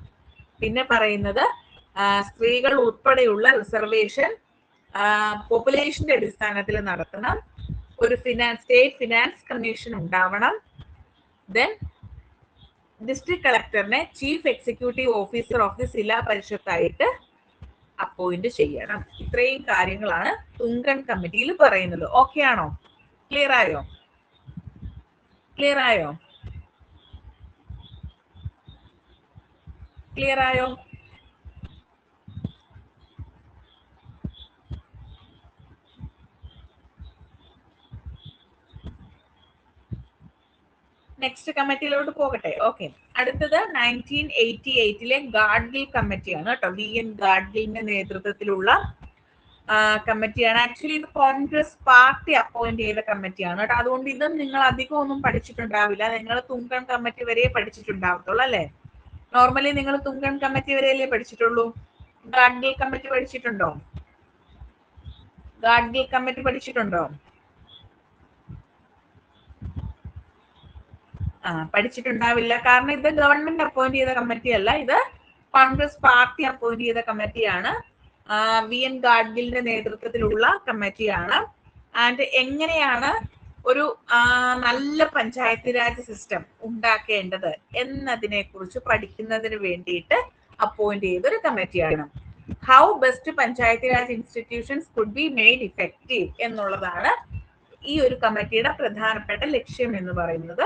[SPEAKER 1] പിന്നെ പറയുന്നത് സ്ത്രീകൾ ഉൾപ്പെടെയുള്ള റിസർവേഷൻ പോപ്പുലേഷന്റെ അടിസ്ഥാനത്തിൽ നടത്തണം. ഒരു സ്റ്റേറ്റ് ഫിനാൻസ് കമ്മീഷൻ ഉണ്ടാവണം. ദെൻ ഡിസ്ട്രിക്ട് കളക്ടറിനെ chief executive officer of the zila പരിഷത്തായിട്ട് അപ്പോയിന്റ് ചെയ്യണം. ഇത്രയും കാര്യങ്ങളാണ് തുങ്കൻ കമ്മിറ്റിയിൽ പറയുന്നത്. ഓക്കെ ആണോ? ക്ലിയർ ആയോ? ക്ലിയർ ആയോ? ക്ലിയർ ആയോ? നെക്സ്റ്റ് കമ്മിറ്റിയിലോട്ട് പോകട്ടെ. ഓക്കെ, അടുത്തത് 1988 ഗാഡ്ഗിൽ കമ്മിറ്റിയാണ് കേട്ടോ. VN ഗാഡ്ഗിലിന്റെ നേതൃത്വത്തിലുള്ള കമ്മിറ്റിയാണ്. ആക്ച്വലി ഇത് കോൺഗ്രസ് പാർട്ടി അപ്പോയിന്റ് ചെയ്ത കമ്മിറ്റിയാണ് കേട്ടോ. അതുകൊണ്ട് ഇതും നിങ്ങൾ അധികം ഒന്നും പഠിച്ചിട്ടുണ്ടാവില്ല. നിങ്ങൾ തുങ്കൺ കമ്മിറ്റി വരെ പഠിച്ചിട്ടുണ്ടാവത്തുള്ളൂ അല്ലെ? നോർമലി നിങ്ങൾ തുങ്കൺ കമ്മിറ്റി വരെയല്ലേ പഠിച്ചിട്ടുള്ളൂ? ഗാഡ്ഗിൽ കമ്മിറ്റി പഠിച്ചിട്ടുണ്ടോ? ഗാഡ്ഗിൽ കമ്മിറ്റി പഠിച്ചിട്ടുണ്ടോ? പഠിച്ചിട്ടുണ്ടാവില്ല. കാരണം ഇത് ഗവൺമെന്റ് അപ്പോയിന്റ് ചെയ്ത കമ്മിറ്റി അല്ല, ഇത് കോൺഗ്രസ് പാർട്ടി അപ്പോയിന്റ് ചെയ്ത കമ്മിറ്റിയാണ്. വി എൻ ഗാഡ്ഗിലിന്റെ നേതൃത്വത്തിലുള്ള കമ്മിറ്റിയാണ്. ആൻഡ് എങ്ങനെയാണ് ഒരു നല്ല പഞ്ചായത്ത് രാജ് സിസ്റ്റം ഉണ്ടാക്കേണ്ടത് എന്നതിനെ കുറിച്ച് പഠിക്കുന്നതിന് വേണ്ടിയിട്ട് അപ്പോയിന്റ് ചെയ്ത ഒരു കമ്മിറ്റിയാണ്. How best panchayat raj institutions could be made effective എന്നുള്ളതാണ് ഈ ഒരു കമ്മിറ്റിയുടെ പ്രധാനപ്പെട്ട ലക്ഷ്യം എന്ന് പറയുന്നത്.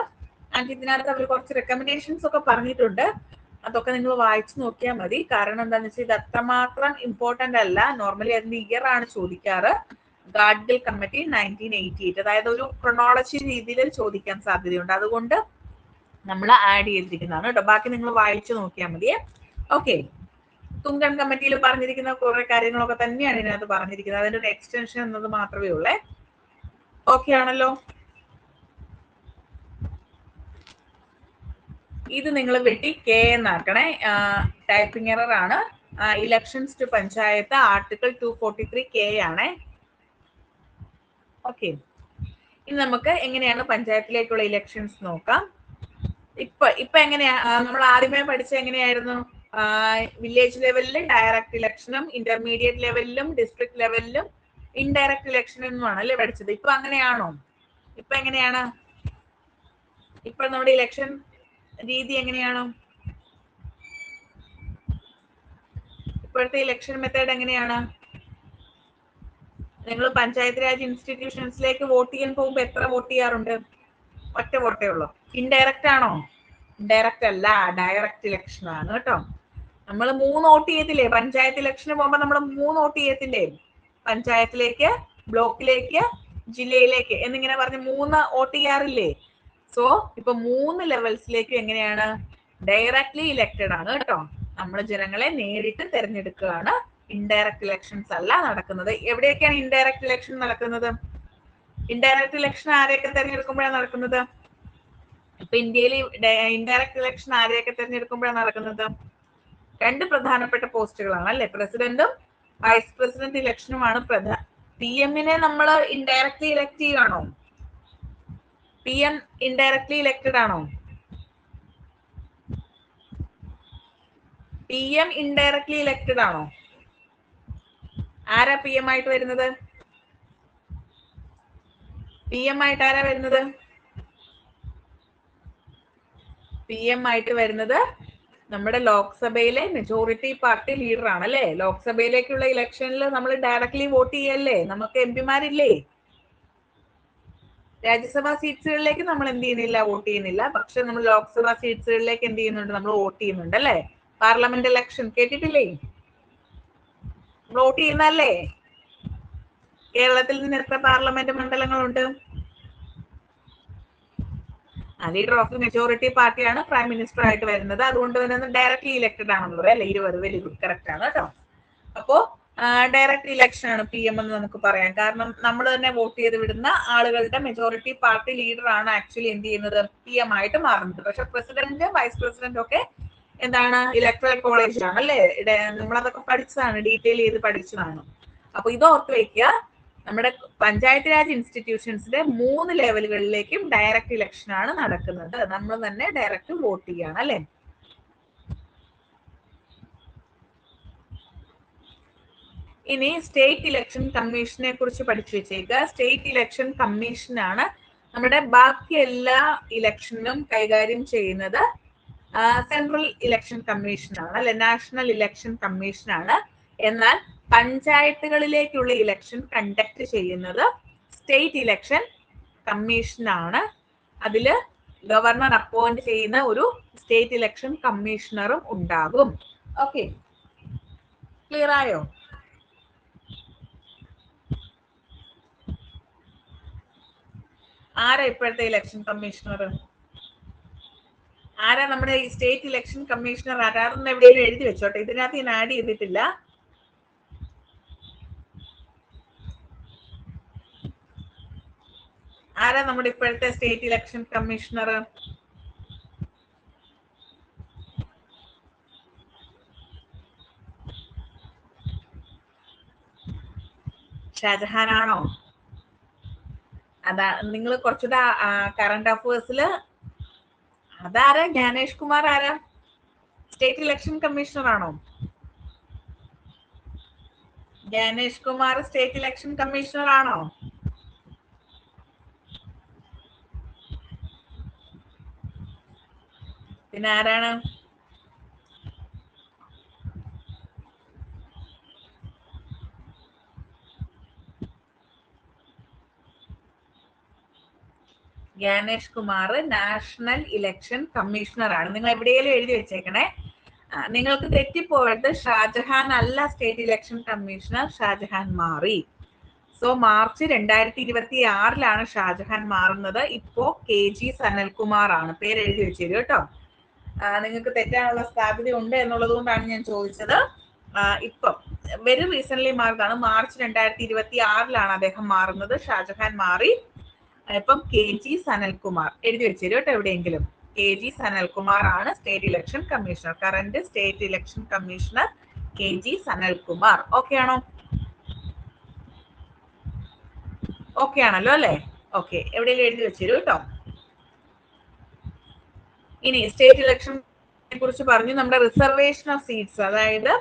[SPEAKER 1] ആൻഡ് ഇതിനകത്ത് അവർ കുറച്ച് റെക്കമെൻഡേഷൻസ് ഒക്കെ പറഞ്ഞിട്ടുണ്ട്. അതൊക്കെ നിങ്ങൾ വായിച്ചു നോക്കിയാൽ മതി. കാരണം എന്താണെന്ന് വെച്ചാൽ ഇത് അത്രമാത്രം ഇമ്പോർട്ടന്റ് അല്ല. നോർമലി അതിന്റെ ഇയർ ആണ് ചോദിക്കാറ്. ഗാഡ്ഗിൽ കമ്മിറ്റി 1988, അതായത് ഒരു ക്രൊണോളജി രീതിയിൽ ചോദിക്കാൻ സാധ്യതയുണ്ട്. അതുകൊണ്ട് നമ്മൾ ആഡ് ചെയ്തിരിക്കുന്നതാണ് കേട്ടോ. ബാക്കി നിങ്ങൾ വായിച്ചു നോക്കിയാൽ മതി. ഓക്കെ, തുങ്കൺ കമ്മിറ്റിയിൽ പറഞ്ഞിരിക്കുന്ന കുറെ കാര്യങ്ങളൊക്കെ തന്നെയാണ് ഇതിനകത്ത് പറഞ്ഞിരിക്കുന്നത്. അതിന്റെ ഒരു എക്സ്റ്റൻഷൻ എന്നത് മാത്രമേ ഉള്ളേ. ഓക്കെ ആണല്ലോ? ഇത് നിങ്ങൾ വെട്ടി കെ എന്നാക്കണേ. ടൈപ്പിംഗ് എറർ ആണ്. Elections to panchayat article 243 K ആണേ. ഓക്കെ, ഇനി നമുക്ക് എങ്ങനെയാണ് പഞ്ചായത്തിലേക്കുള്ള ഇലക്ഷൻസ് നോക്കാം. ഇപ്പൊ എങ്ങനെയാ നമ്മൾ ആദ്യമേ പഠിച്ച എങ്ങനെയായിരുന്നു? വില്ലേജ് ലെവലിൽ ഡയറക്റ്റ് ഇലക്ഷനും ഇന്റർമീഡിയറ്റ് ലെവലിലും ഡിസ്ട്രിക്ട് ലെവലിലും ഇൻഡയറക്റ്റ് ഇലക്ഷനും അല്ലേ പഠിച്ചത്. ഇപ്പൊ അങ്ങനെയാണോ? ഇപ്പൊ എങ്ങനെയാണ്? ഇപ്പൊ നമ്മുടെ ഇലക്ഷൻ രീതി എങ്ങനെയാണ്? ഇപ്പോഴത്തെ ഇലക്ഷൻ മെത്തേഡ് എങ്ങനെയാണ്? നിങ്ങൾ പഞ്ചായത്ത് രാജ് ഇൻസ്റ്റിറ്റ്യൂഷൻസിലേക്ക് വോട്ട് ചെയ്യാൻ പോകുമ്പോൾ എത്ര വോട്ട് ചെയ്യാറുണ്ട്? ഒറ്റ വോട്ടേ ഉള്ളൂ. ഇൻഡയറക്റ്റ് ആണോ? ഇൻഡയറക്റ്റ് അല്ല, ഡയറക്റ്റ് ഇലക്ഷൻ ആണ് കേട്ടോ. നമ്മൾ 3 വോട്ട് ചെയ്യത്തില്ലേ? പഞ്ചായത്ത് ഇലക്ഷന് പോകുമ്പോൾ നമ്മൾ 3 വോട്ട് ചെയ്യത്തില്ലേ? പഞ്ചായത്തിലേക്ക്, ബ്ലോക്കിലേക്ക്, ജില്ലയിലേക്ക് എന്നിങ്ങനെ പറഞ്ഞ് 3 വോട്ട് ചെയ്യാറില്ലേ? സോ ഇപ്പൊ 3 ലെവൽസിലേക്കും എങ്ങനെയാണ്? ഡയറക്ട്ലി ഇലക്റ്റഡ് ആണ് കേട്ടോ. നമ്മൾ ജനങ്ങളെ നേരിട്ട് തെരഞ്ഞെടുക്കുകയാണ്. ഇൻഡയറക്റ്റ് ഇലക്ഷൻസ് അല്ല നടക്കുന്നത്. എവിടെയൊക്കെയാണ് ഇൻഡയറക്റ്റ് ഇലക്ഷൻ നടക്കുന്നത്? ഇൻഡയറക്റ്റ് ഇലക്ഷൻ ആരെയൊക്കെ തെരഞ്ഞെടുക്കുമ്പോഴാണ് നടക്കുന്നത്? ഇപ്പൊ ഇന്ത്യയിൽ ഇൻഡയറക്റ്റ് ഇലക്ഷൻ ആരെയൊക്കെ തെരഞ്ഞെടുക്കുമ്പോഴാണ് നടക്കുന്നത്? 2 പ്രധാനപ്പെട്ട പോസ്റ്റുകളാണ് അല്ലെ? പ്രസിഡന്റും വൈസ് പ്രസിഡന്റ് ഇലക്ഷനുമാണ് പ്രധാന. പി എമ്മിനെ നമ്മൾ ഇൻഡയറക്ട്ലി ഇലക്ട് ചെയ്യുകയാണോ? പി എം ഇൻഡയറക്ട്ലി ഇലക്റ്റഡ് ആണോ? പി എം ഇൻഡയറക്ട്ലി ഇലക്റ്റഡ് ആണോ? ആരാ പി എം ആയിട്ട് വരുന്നത്? പി എം ആയിട്ട് ആരാ വരുന്നത്? പി എം ആയിട്ട് വരുന്നത് നമ്മുടെ ലോക്സഭയിലെ മെജോറിറ്റി പാർട്ടി ലീഡർ ആണ് അല്ലെ? ലോക്സഭയിലേക്കുള്ള ഇലക്ഷനിൽ നമ്മൾ ഡയറക്ട്ലി വോട്ട് ചെയ്യല്ലേ? നമുക്ക് എം പിമാരില്ലേ? രാജ്യസഭാ സീറ്റ്സുകളിലേക്ക് നമ്മൾ എന്ത് ചെയ്യുന്നില്ല? വോട്ട് ചെയ്യുന്നില്ല. പക്ഷെ നമ്മൾ ലോക്സഭാ സീറ്റ്സുകളിലേക്ക് എന്ത് ചെയ്യുന്നുണ്ട്? നമ്മൾ വോട്ട് ചെയ്യുന്നുണ്ട് അല്ലെ? പാർലമെന്റ് ഇലക്ഷൻ കേട്ടിട്ടില്ലേ? വോട്ട് ചെയ്യുന്നല്ലേ? കേരളത്തിൽ നിന്ന് എത്ര പാർലമെന്റ് മണ്ഡലങ്ങളുണ്ട്? ലീഡർ ഓഫ് ദി മെജോറിറ്റി പാർട്ടിയാണ് പ്രൈം മിനിസ്റ്റർ ആയിട്ട് വരുന്നത്. അതുകൊണ്ട് തന്നെ ഡയറക്ട്ലി ഇലക്റ്റഡ് ആണെന്ന് പറയാം അല്ലെ? 20 വെരി ഗുഡ്, കറക്റ്റ് ആണ് കേട്ടോ. അപ്പോ ഡയറക്റ്റ് ഇലക്ഷൻ ആണ് പി എം എന്ന് നമുക്ക് പറയാം. കാരണം നമ്മൾ തന്നെ വോട്ട് ചെയ്ത് വിടുന്ന ആളുകളുടെ മെജോറിറ്റി പാർട്ടി ലീഡർ ആണ് ആക്ച്വലി എന്ത് ചെയ്യുന്നത്? പി എം ആയിട്ട് മാറുന്നത്. പക്ഷെ പ്രസിഡന്റ്, വൈസ് പ്രസിഡന്റ് ഒക്കെ എന്താണ്? ഇലക്ട്രൽ കോളേജിലാണ് അല്ലെ? നമ്മളതൊക്കെ പഠിച്ചതാണ്, ഡീറ്റെയിൽ ചെയ്ത് പഠിച്ചതാണ്. അപ്പൊ ഇത് ഓർത്ത് വെക്കുക. നമ്മുടെ പഞ്ചായത്ത് രാജ് ഇൻസ്റ്റിറ്റ്യൂഷൻസിന്റെ 3 ലെവലുകളിലേക്കും ഡയറക്റ്റ് ഇലക്ഷൻ ആണ് നടക്കുന്നത്. നമ്മൾ തന്നെ ഡയറക്റ്റ് വോട്ട് ചെയ്യാണ് അല്ലെ? ഇനി സ്റ്റേറ്റ് ഇലക്ഷൻ കമ്മീഷനെ കുറിച്ച് പഠിച്ചു വെച്ചേക്കുക. സ്റ്റേറ്റ് ഇലക്ഷൻ കമ്മീഷനാണ് നമ്മുടെ ബാക്കി എല്ലാ ഇലക്ഷനും കൈകാര്യം ചെയ്യുന്നത്. സെൻട്രൽ ഇലക്ഷൻ കമ്മീഷനാണ് അല്ലെ? നാഷണൽ ഇലക്ഷൻ കമ്മീഷനാണ്. എന്നാൽ പഞ്ചായത്തുകളിലേക്കുള്ള ഇലക്ഷൻ കണ്ടക്ട് ചെയ്യുന്നത് സ്റ്റേറ്റ് ഇലക്ഷൻ കമ്മീഷനാണ്. അതില് ഗവർണർ അപ്പോയിന്റ് ചെയ്യുന്ന ഒരു സ്റ്റേറ്റ് ഇലക്ഷൻ കമ്മീഷണറും ഉണ്ടാകും. ഓക്കെ, ക്ലിയർ ആയോ? ആരാ ഇപ്പോഴത്തെ ഇലക്ഷൻ കമ്മീഷണർ? ആരാ നമ്മുടെ ഈ സ്റ്റേറ്റ് ഇലക്ഷൻ കമ്മീഷണർ? ആരാണെന്ന് എവിടെയെങ്കിലും എഴുതി വെച്ചോട്ടെ. ഇതിനകത്ത് ഞാൻ ആഡ് ചെയ്തിട്ടില്ല. ആരാ നമ്മുടെ ഇപ്പോഴത്തെ സ്റ്റേറ്റ് ഇലക്ഷൻ കമ്മീഷണർ? ഷാജഹാനാണോ? അതാ നിങ്ങൾ കുറച്ചുകൂടെ കറണ്ട് അഫയേഴ്സില് അതാരാ? ജ്ഞാനേഷ് കുമാർ ആരാ? സ്റ്റേറ്റ് ഇലക്ഷൻ കമ്മീഷണർ ആണോ? Gyanesh Kumar state election commissioner ആണോ? പിന്നെ ആരാണ്? Gyanesh Kumar national election commissioner ആണ്. നിങ്ങൾ എവിടെയെങ്കിലും എഴുതി വെച്ചേക്കണേ. നിങ്ങൾക്ക് തെറ്റിപ്പോയത് ഷാജഹാൻ അല്ല സ്റ്റേറ്റ് ഇലക്ഷൻ കമ്മീഷണർ, ഷാജഹാൻ മാറി. സോ മാർച്ച് 2026 ഷാജഹാൻ മാറുന്നത്. ഇപ്പോ KG സനൽകുമാർ ആണ്. പേര് എഴുതി വെച്ചേരും കേട്ടോ. നിങ്ങൾക്ക് തെറ്റാനുള്ള സാധ്യത ഉണ്ട് എന്നുള്ളത് കൊണ്ടാണ് ഞാൻ ചോദിച്ചത്. ഇപ്പം വെരി റീസെന്റ് മാറുന്നതാണ്. മാർച്ച് 2026 അദ്ദേഹം മാറുന്നത്. ഷാജഹാൻ മാറി. ഇപ്പം KG സനൽകുമാർ എഴുതി വെച്ചേരും കേട്ടോ എവിടെയെങ്കിലും. KG സനൽകുമാർ ആണ് state election commissioner. Current state election commissioner KG Sanalkumar. Okay ആണോ? ഓക്കെ ആണല്ലോ അല്ലെ? ഓക്കെ, എവിടെയെങ്കിലും എഴുതി വെച്ചേരും കേട്ടോ. ഇനി സ്റ്റേറ്റ് ഇലക്ഷനെ കുറിച്ച് പറഞ്ഞു. നമ്മുടെ റിസർവേഷൻ ഓഫ് സീറ്റ്സ്, അതായത്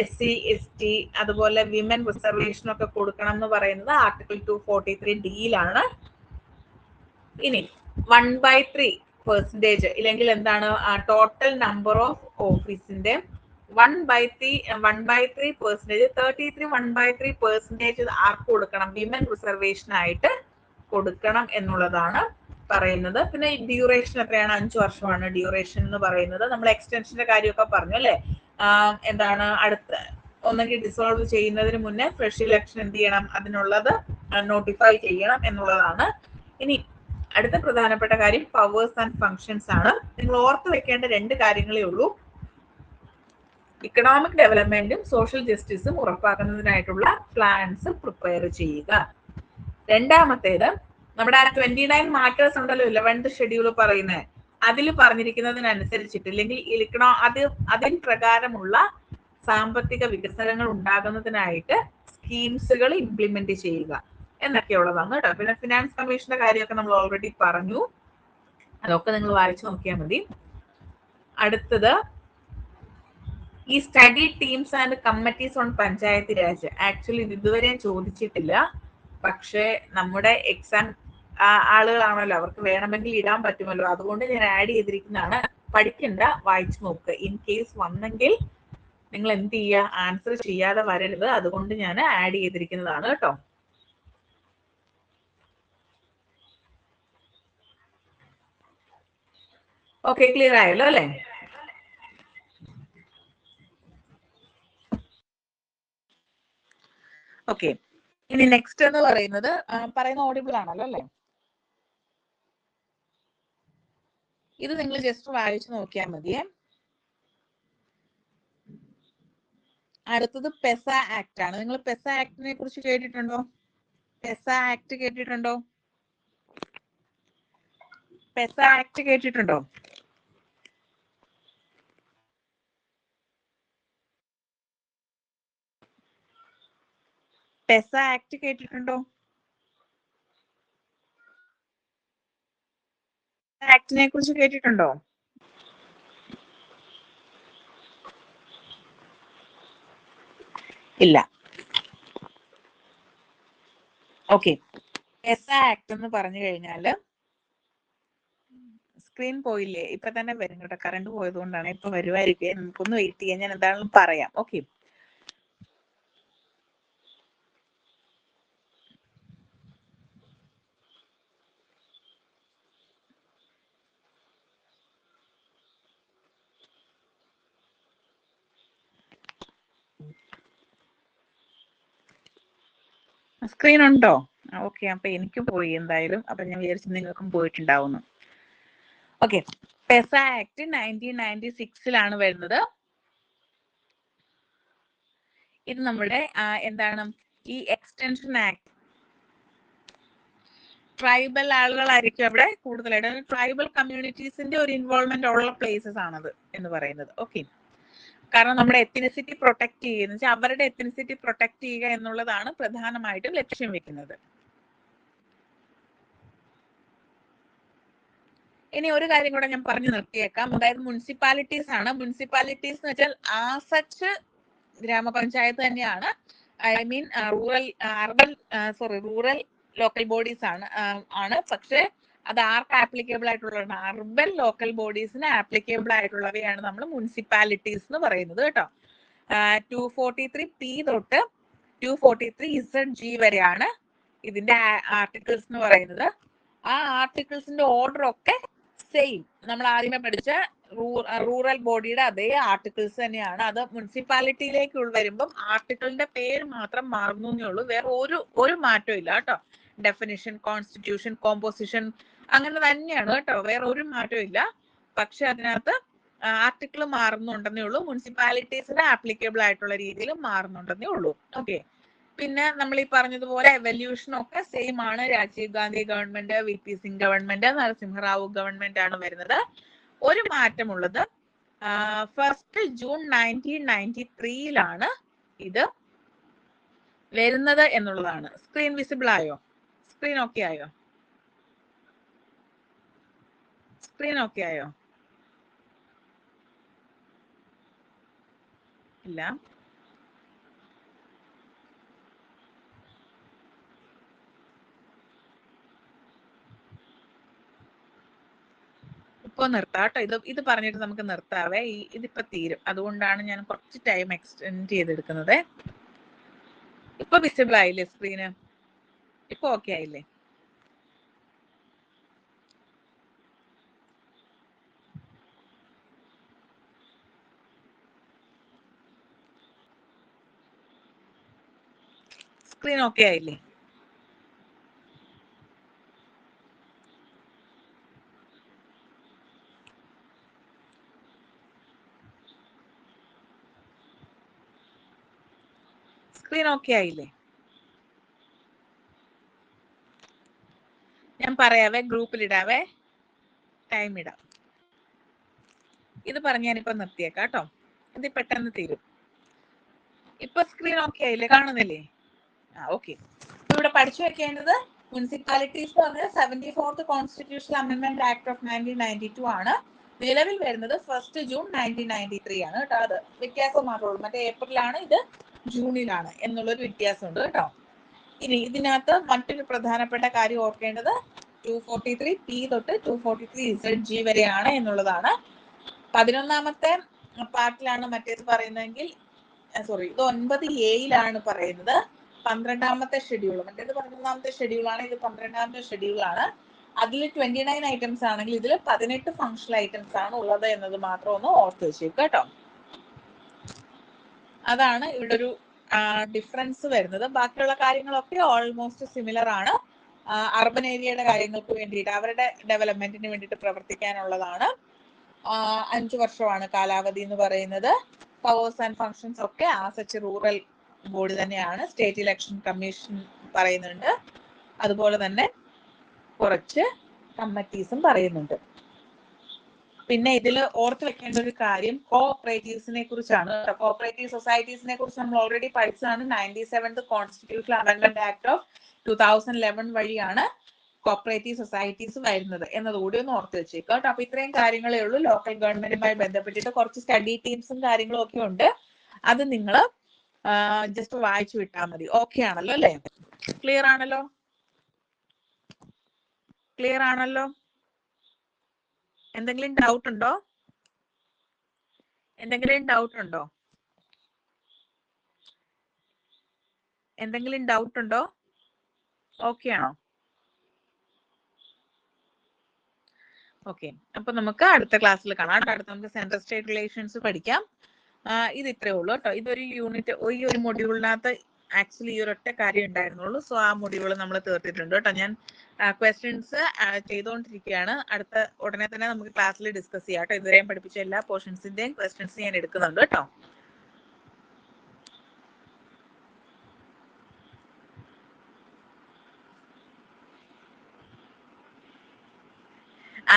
[SPEAKER 1] SC ST അതുപോലെ വിമൻ റിസർവേഷൻ ഒക്കെ കൊടുക്കണം എന്ന് പറയുന്നത് ആർട്ടിക്കിൾ 243D ഇനി 1/3% ഇല്ലെങ്കിൽ എന്താണ് ടോട്ടൽ നമ്പർ ഓഫ് ഓഫീസിന്റെ 1/3%, 1/3% ആർക്ക് കൊടുക്കണം? വിമൻ റിസർവേഷൻ ആയിട്ട് കൊടുക്കണം എന്നുള്ളതാണ് പറയുന്നത്. പിന്നെ ഡ്യൂറേഷൻ എത്രയാണ്? 5 വർഷമാണ് ഡ്യൂറേഷൻ എന്ന് പറയുന്നത്. നമ്മൾ എക്സ്റ്റൻഷന്റെ കാര്യമൊക്കെ പറഞ്ഞു അല്ലെ? എന്താണ് അടുത്ത ഒന്നെങ്കിൽ ഡിസോൾവ് ചെയ്യുന്നതിന് മുന്നേ ഫ്രഷ് ഇലക്ഷൻ എന്ത് ചെയ്യണം? അതിനുള്ളത് നോട്ടിഫൈ ചെയ്യണം എന്നുള്ളതാണ്. ഇനി അടുത്ത പ്രധാനപ്പെട്ട കാര്യം പവേഴ്സ് ആൻഡ് ഫങ്ഷൻസ് ആണ്. നിങ്ങൾ ഓർത്ത് വെക്കേണ്ട 2 കാര്യങ്ങളേ ഉള്ളൂ. ഇക്കണോമിക് ഡെവലപ്മെന്റും സോഷ്യൽ ജസ്റ്റിസും ഉറപ്പാക്കുന്നതിനായിട്ടുള്ള പ്ലാൻസ് പ്രിപ്പയർ ചെയ്യുക. രണ്ടാമത്തേത് നമ്മുടെ 29 മാറ്റേഴ്സ് ഉണ്ടല്ലോ 11th ഷെഡ്യൂൾ പറയുന്നത്, അതിൽ പറഞ്ഞിരിക്കുന്നതിനനുസരിച്ചിട്ട് ഇല്ലെങ്കിൽ അതിൻ പ്രകാരമുള്ള സാമ്പത്തിക വികസനങ്ങൾ ഉണ്ടാകുന്നതിനായിട്ട് സ്കീംസുകൾ ഇംപ്ലിമെന്റ് ചെയ്യുക എന്നൊക്കെയുള്ളതാണ് കേട്ടോ. പിന്നെ ഫിനാൻസ് കമ്മീഷന്റെ കാര്യമൊക്കെ നമ്മൾ ഓൾറെഡി പറഞ്ഞു, അതൊക്കെ നിങ്ങൾ വായിച്ചു നോക്കിയാൽ മതി. അടുത്തത് ഈ study teams and committees on panchayat Raj. Actually ഇത് ഇതുവരെ ചോദിച്ചിട്ടില്ല, പക്ഷെ നമ്മുടെ എക്സാം ആളുകളാണല്ലോ, അവർക്ക് വേണമെങ്കിൽ ഇടാൻ പറ്റുമല്ലോ, അതുകൊണ്ട് ഞാൻ ആഡ് ചെയ്തിരിക്കുന്നതാണ്. പഠിക്കണ്ട, വായിച്ചു നോക്കുക. ഇൻ കേസ് വന്നെങ്കിൽ നിങ്ങൾ എന്ത് ചെയ്യുക? ആൻസർ ചെയ്യാതെ വരരുത്. അതുകൊണ്ട് ഞാൻ ആഡ് ചെയ്തിരിക്കുന്നതാണ് കേട്ടോ. ഓക്കെ, ക്ലിയർ ആയല്ലോ അല്ലേ? ഓക്കെ, ഇനി നെക്സ്റ്റ് എന്ന് പറയുന്നത് പറയുന്ന ഓഡിബിൾ ആണല്ലോ അല്ലേ? ഇത് നിങ്ങൾ ജസ്റ്റ് വായിച്ചു നോക്കിയാൽ മതിയേ. അടുത്തത് പെസ ആക്ട് ആണ്. നിങ്ങൾ പെസ ആക്ടിനെ കുറിച്ച് കേട്ടിട്ടുണ്ടോ? പെസ ആക്ട് കേട്ടിട്ടുണ്ടോ? പെസ ആക്ട് കേട്ടിട്ടുണ്ടോ? പെസ ആക്ട് കേട്ടിട്ടുണ്ടോ? ആക്ടിനെ കുറിച്ച് കേട്ടിട്ടുണ്ടോ? ഇല്ല. ഓക്കെ, പെസ ആക്ട് എന്ന് പറഞ്ഞു കഴിഞ്ഞാല് സ്ക്രീൻ പോയില്ലേ? ഇപ്പൊ തന്നെ വരും കേട്ടോ, കറണ്ട് പോയത് കൊണ്ടാണ്. ഇപ്പൊ വരുമായിരിക്കും, നമുക്കൊന്ന് വെയിറ്റ് ചെയ്യാൻ, ഞാൻ എന്താണെന്ന് പറയാം. ഓക്കെ, സ്ക്രീൻ ഉണ്ടോ? ഓക്കെ, അപ്പൊ എനിക്കും പോയി എന്തായാലും. അപ്പൊ ഞാൻ വിചാരിച്ചു നിങ്ങൾക്കും പോയിട്ടുണ്ടാവുന്നു. ഓക്കെ, പെസ ആക്ട് 1996 വരുന്നത്. ഇത് നമ്മുടെ എന്താണ് ഈ എക്സ്റ്റൻഷൻ ആക്ട് ട്രൈബൽ ആളുകളായിരിക്കും അവിടെ കൂടുതലായിട്ട്. ട്രൈബൽ കമ്മ്യൂണിറ്റീസിന്റെ ഒരു ഇൻവോൾവ്മെന്റ് ഉള്ള പ്ലേസസ് ആണത് എന്ന് പറയുന്നത്. ഓക്കെ, കാരണം നമ്മുടെ എത്തിനിസിറ്റി പ്രൊട്ടക്ട് ചെയ്യുന്ന വെച്ചാൽ അവരുടെ എത്തിനിസിറ്റി പ്രൊട്ടക്ട് ചെയ്യുക എന്നുള്ളതാണ് പ്രധാനമായിട്ടും ലക്ഷ്യം വെക്കുന്നത്. ഇനി ഒരു കാര്യം കൂടെ ഞാൻ പറഞ്ഞു നിർത്തിയേക്കാം. അതായത് മുനിസിപ്പാലിറ്റീസ് ആണ്. മുനിസിപ്പാലിറ്റീസ് എന്ന് വെച്ചാൽ ആസച്ച് ഗ്രാമപഞ്ചായത്ത് തന്നെയാണ്. I mean rural local bodies ആണ്. പക്ഷെ അത് ആർക്ക് ആപ്ലിക്കബിൾ ആയിട്ടുള്ളതാണ്? അർബൻ ലോക്കൽ ബോഡീസിന് ആപ്ലിക്കബിൾ ആയിട്ടുള്ളവയാണ് നമ്മൾ മുനിസിപ്പാലിറ്റീസ് എന്ന് പറയുന്നത് കേട്ടോ. 243P തൊട്ട് 243ZG വരെയാണ് ഇതിന്റെ ആർട്ടിക്കിൾസ് എന്ന് പറയുന്നത്. ആ ആർട്ടിക്കിൾസിന്റെ ഓർഡർ ഒക്കെ സെയിം നമ്മൾ ആദ്യമേ പഠിച്ച റൂറൽ ബോഡിയുടെ അതേ ആർട്ടിക്കിൾസ് തന്നെയാണ്. അത് മുനിസിപ്പാലിറ്റിയിലേക്ക് വരുമ്പം ആർട്ടിക്കിളിന്റെ പേര് മാത്രം മാറുന്നേ ഉള്ളൂ. വേറെ ഒരു മാറ്റവും ഇല്ല കേട്ടോ. ഡെഫിനിഷൻ, കോൺസ്റ്റിറ്റ്യൂഷൻ, കോമ്പോസിഷൻ അങ്ങനെ തന്നെയാണ് കേട്ടോ. വേറെ ഒരു മാറ്റവും ഇല്ല. പക്ഷെ അതിനകത്ത് ആർട്ടിക്കിൾ മാറുന്നുണ്ടെന്നേ ഉള്ളൂ. മുനിസിപ്പാലിറ്റീസിന് ആപ്ലിക്കബിൾ ആയിട്ടുള്ള രീതിയിൽ മാറുന്നുണ്ടെന്നേ ഉള്ളൂ. ഓക്കെ, പിന്നെ നമ്മൾ ഈ പറഞ്ഞതുപോലെ എവല്യൂഷൻ ഒക്കെ സെയിം ആണ്. Rajiv Gandhi government, VP Singh government, Narasimha Rao government ആണ് വരുന്നത്. ഒരു മാറ്റമുള്ളത് 1 ജൂൺ 1993 ഇത് വരുന്നത് എന്നുള്ളതാണ്. സ്ക്രീൻ വിസിബിൾ ആയോ? സ്ക്രീൻ ഓക്കെ ആയോ? സ്ക്രീൻ ഓക്കെ ആയോ? ഇല്ല. ഇപ്പൊ നിർത്താം കേട്ടോ. ഇത് പറഞ്ഞിട്ട് നമുക്ക് നിർത്താവേ. ഇതിപ്പോ തീരും. അതുകൊണ്ടാണ് ഞാൻ കുറച്ച് ടൈം എക്സ്റ്റെൻഡ് ചെയ്തെടുക്കുന്നത്. ഇപ്പൊ വിസിബിൾ ആയില്ലേ സ്ക്രീന്? ഇപ്പൊ ഓക്കെ ആയില്ലേ? സ്ക്രീൻ ഓക്കെ ആയില്ലേ? സ്ക്രീൻ ഓക്കെ ആയില്ലേ? ഞാൻ പറയാവേ, ഗ്രൂപ്പിൽ ഇടാവേ, ടൈം ഇടാം. ഇത് പറഞ്ഞ് ഞാനിപ്പോ നിർത്തിയേക്കാം കേട്ടോ. ഇത് പെട്ടെന്ന് തീരും. ഇപ്പൊ സ്ക്രീൻ ഓക്കെ ആയില്ലേ? കാണുന്നില്ലേ? ഓക്കെ. ഇവിടെ പഠിച്ചു വെക്കേണ്ടത് മുനിസിപ്പാലിറ്റീസ് എന്ന് പറഞ്ഞാൽ 74th constitutional amendment act of 1992 ആണ്. നിലവിൽ വരുന്നത് 1 ജൂൺ 1993 ആണ് കേട്ടോ. അത് വ്യത്യാസം മാത്രമേ ഉള്ളൂ. മറ്റേ ഏപ്രിലാണ്, ഇത് ജൂണിലാണ് എന്നുള്ളൊരു വ്യത്യാസമുണ്ട് കേട്ടോ. ഇനി ഇതിനകത്ത് മറ്റൊരു പ്രധാനപ്പെട്ട കാര്യം ഓർക്കേണ്ടത് 243P തൊട്ട് 243ZG വരെയാണ് എന്നുള്ളതാണ്. 11ാമത്തെ പാർട്ടിലാണ് മറ്റേത് പറയുന്നതെങ്കിൽ ഇത് 9A പറയുന്നത്. 12ാമത്തെ ഷെഡ്യൂൾ, മറ്റേത് 11ാമത്തെ ഷെഡ്യൂളാണ്, ഇത് 12ാമത്തെ ഷെഡ്യൂളാണ്. അതിൽ 29 ഐറ്റംസ് ആണെങ്കിൽ ഇതിൽ 18 ഫങ്ഷണൽ ഐറ്റംസ് ആണ് ഉള്ളത് എന്നത് മാത്രം ഒന്ന് ഓർത്ത് വെച്ചേക്കും കേട്ടോ. അതാണ് ഇവിടെ ഒരു ഡിഫറൻസ് വരുന്നത്. ബാക്കിയുള്ള കാര്യങ്ങളൊക്കെ ഓൾമോസ്റ്റ് സിമിലർ ആണ്. അർബൻ ഏരിയയുടെ കാര്യങ്ങൾക്ക് വേണ്ടിയിട്ട്, അവരുടെ ഡെവലപ്മെന്റിന് വേണ്ടിയിട്ട് പ്രവർത്തിക്കാനുള്ളതാണ്. 5 വർഷമാണ് കാലാവധി എന്ന് പറയുന്നത്. പവേഴ്സ് ആൻഡ് ഫങ്ഷൻസ് ഒക്കെ ആസച്ച് റൂറൽ ബോഡി തന്നെയാണ്. സ്റ്റേറ്റ് ഇലക്ഷൻ കമ്മീഷൻ പറയുന്നുണ്ട്. അതുപോലെ തന്നെ കുറച്ച് കമ്മിറ്റീസും പറയുന്നുണ്ട്. പിന്നെ ഇതിൽ ഓർത്ത് വെക്കേണ്ട ഒരു കാര്യം കോഓപ്പറേറ്റീവ്സിനെ കുറിച്ചാണ്. കോഓപ്പറേറ്റീവ് സൊസൈറ്റീസിനെ കുറിച്ച് നമ്മൾ ഓൾറെഡി പഠിച്ചതാണ്. 97th constitutional amendment act of 2011 വഴിയാണ് കോഓപ്പറേറ്റീവ് സൊസൈറ്റീസ് വരുന്നത് എന്നതുകൂടി ഒന്ന് ഓർത്ത് വെച്ചേക്കുക കേട്ടോ. അപ്പൊ ഇത്രയും കാര്യങ്ങളേ ഉള്ളൂ. ലോക്കൽ ഗവൺമെന്റുമായി ബന്ധപ്പെട്ടിട്ട് കുറച്ച് സ്റ്റഡി ടീംസും കാര്യങ്ങളും ഒക്കെ ഉണ്ട്. അത് നിങ്ങൾ ജസ്റ്റ് വായിച്ചു വിട്ടാൽ മതി. ഓക്കെ ആണല്ലോ അല്ലേ? ക്ലിയർ ആണല്ലോ? ക്ലിയർ ആണല്ലോ? എന്തെങ്കിലും ഡൗട്ട് ഉണ്ടോ? എന്തെങ്കിലും ഡൗട്ട് ഉണ്ടോ? എന്തെങ്കിലും ഡൗട്ട് ഉണ്ടോ? ഓക്കെ ആണോ? ഓക്കെ, അപ്പൊ നമുക്ക് അടുത്ത ക്ലാസ്സിൽ കാണാം. അടുത്ത നമുക്ക് സെൻട്രൽ സ്റ്റേറ്റ് റിലേഷൻസ് പഠിക്കാം. ഇത് ഇത്രേ ഉള്ളൂ കേട്ടോ. ഇതൊരു യൂണിറ്റ്, ഈ ഒരു മൊഡ്യൂളിനകത്ത് ആക്ച്വലി ഈ ഒരൊറ്റ കാര്യം ഉണ്ടായിരുന്നുള്ളൂ. സോ ആ മൊഡ്യൂൾ നമ്മൾ തീർത്തിട്ടുണ്ട് കേട്ടോ. ഞാൻ ക്വസ്റ്റ്യൻസ് ചെയ്തുകൊണ്ടിരിക്കുകയാണ്. ഉടനെ തന്നെ നമുക്ക് ക്ലാസ്സിൽ ഡിസ്കസ് ചെയ്യാം കേട്ടോ. ഇതുവരെയും പഠിപ്പിച്ച എല്ലാ പോർഷൻസിന്റെയും ക്വസ്റ്റ്യൻസ് ഞാൻ എടുക്കുന്നുണ്ട് കേട്ടോ.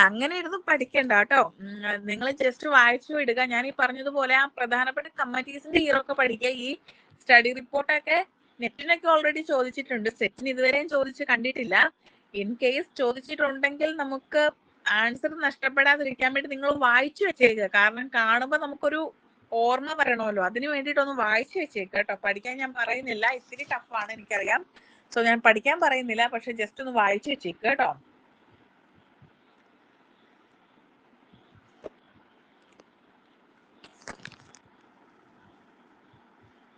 [SPEAKER 1] അങ്ങനെ ഇരുന്ന് പഠിക്കണ്ട കേട്ടോ. നിങ്ങൾ ജസ്റ്റ് വായിച്ചു വിടുക. ഞാൻ ഈ പറഞ്ഞതുപോലെ ആ പ്രധാനപ്പെട്ട കമ്മിറ്റീസിന്റെ ഇയറൊക്കെ പഠിക്കുക. ഈ സ്റ്റഡി റിപ്പോർട്ടൊക്കെ നെറ്റിനൊക്കെ ഓൾറെഡി ചോദിച്ചിട്ടുണ്ട്, സെറ്റിന് ഇതുവരെയും ചോദിച്ച് കണ്ടിട്ടില്ല. ഇൻ കേസ് ചോദിച്ചിട്ടുണ്ടെങ്കിൽ നമുക്ക് ആൻസർ നഷ്ടപ്പെടാതിരിക്കാൻ വേണ്ടി നിങ്ങൾ വായിച്ചു വെച്ചേക്കുക. കാരണം കാണുമ്പോൾ നമുക്കൊരു ഓർമ്മ വരണമല്ലോ, അതിന് വേണ്ടിയിട്ടൊന്ന് വായിച്ചു വെച്ചേക്കുക കേട്ടോ. പഠിക്കാൻ ഞാൻ പറയുന്നില്ല, ഇത്തിരി ടഫാണ് എനിക്കറിയാം. സോ ഞാൻ പഠിക്കാൻ പറയുന്നില്ല, പക്ഷെ ജസ്റ്റ് ഒന്ന് വായിച്ചു വെച്ചേക്കുക കേട്ടോ.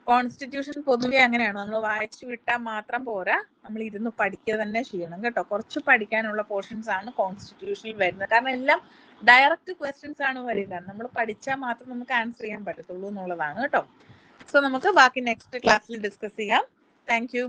[SPEAKER 1] കോൺസ്റ്റിറ്റ്യൂഷൻ പൊതുവെ അങ്ങനെയാണ്, നമ്മൾ വായിച്ചു വിട്ടാൽ മാത്രം പോരാ, നമ്മൾ ഇരുന്ന് പഠിക്കുക തന്നെ ചെയ്യണം കേട്ടോ. കുറച്ച് പഠിക്കാനുള്ള പോർഷൻസ് ആണ് കോൺസ്റ്റിറ്റ്യൂഷനിൽ വരുന്നത്. കാരണം എല്ലാം ഡയറക്റ്റ് ക്വസ്റ്റ്യൻസ് ആണ് വരിക. നമ്മൾ പഠിച്ചാൽ മാത്രം നമുക്ക് ആൻസർ ചെയ്യാൻ പറ്റത്തുള്ളൂ എന്നുള്ളതാണ് കേട്ടോ. സോ നമുക്ക് ബാക്കി നെക്സ്റ്റ് ക്ലാസ്സിൽ ഡിസ്കസ് ചെയ്യാം. Thank you.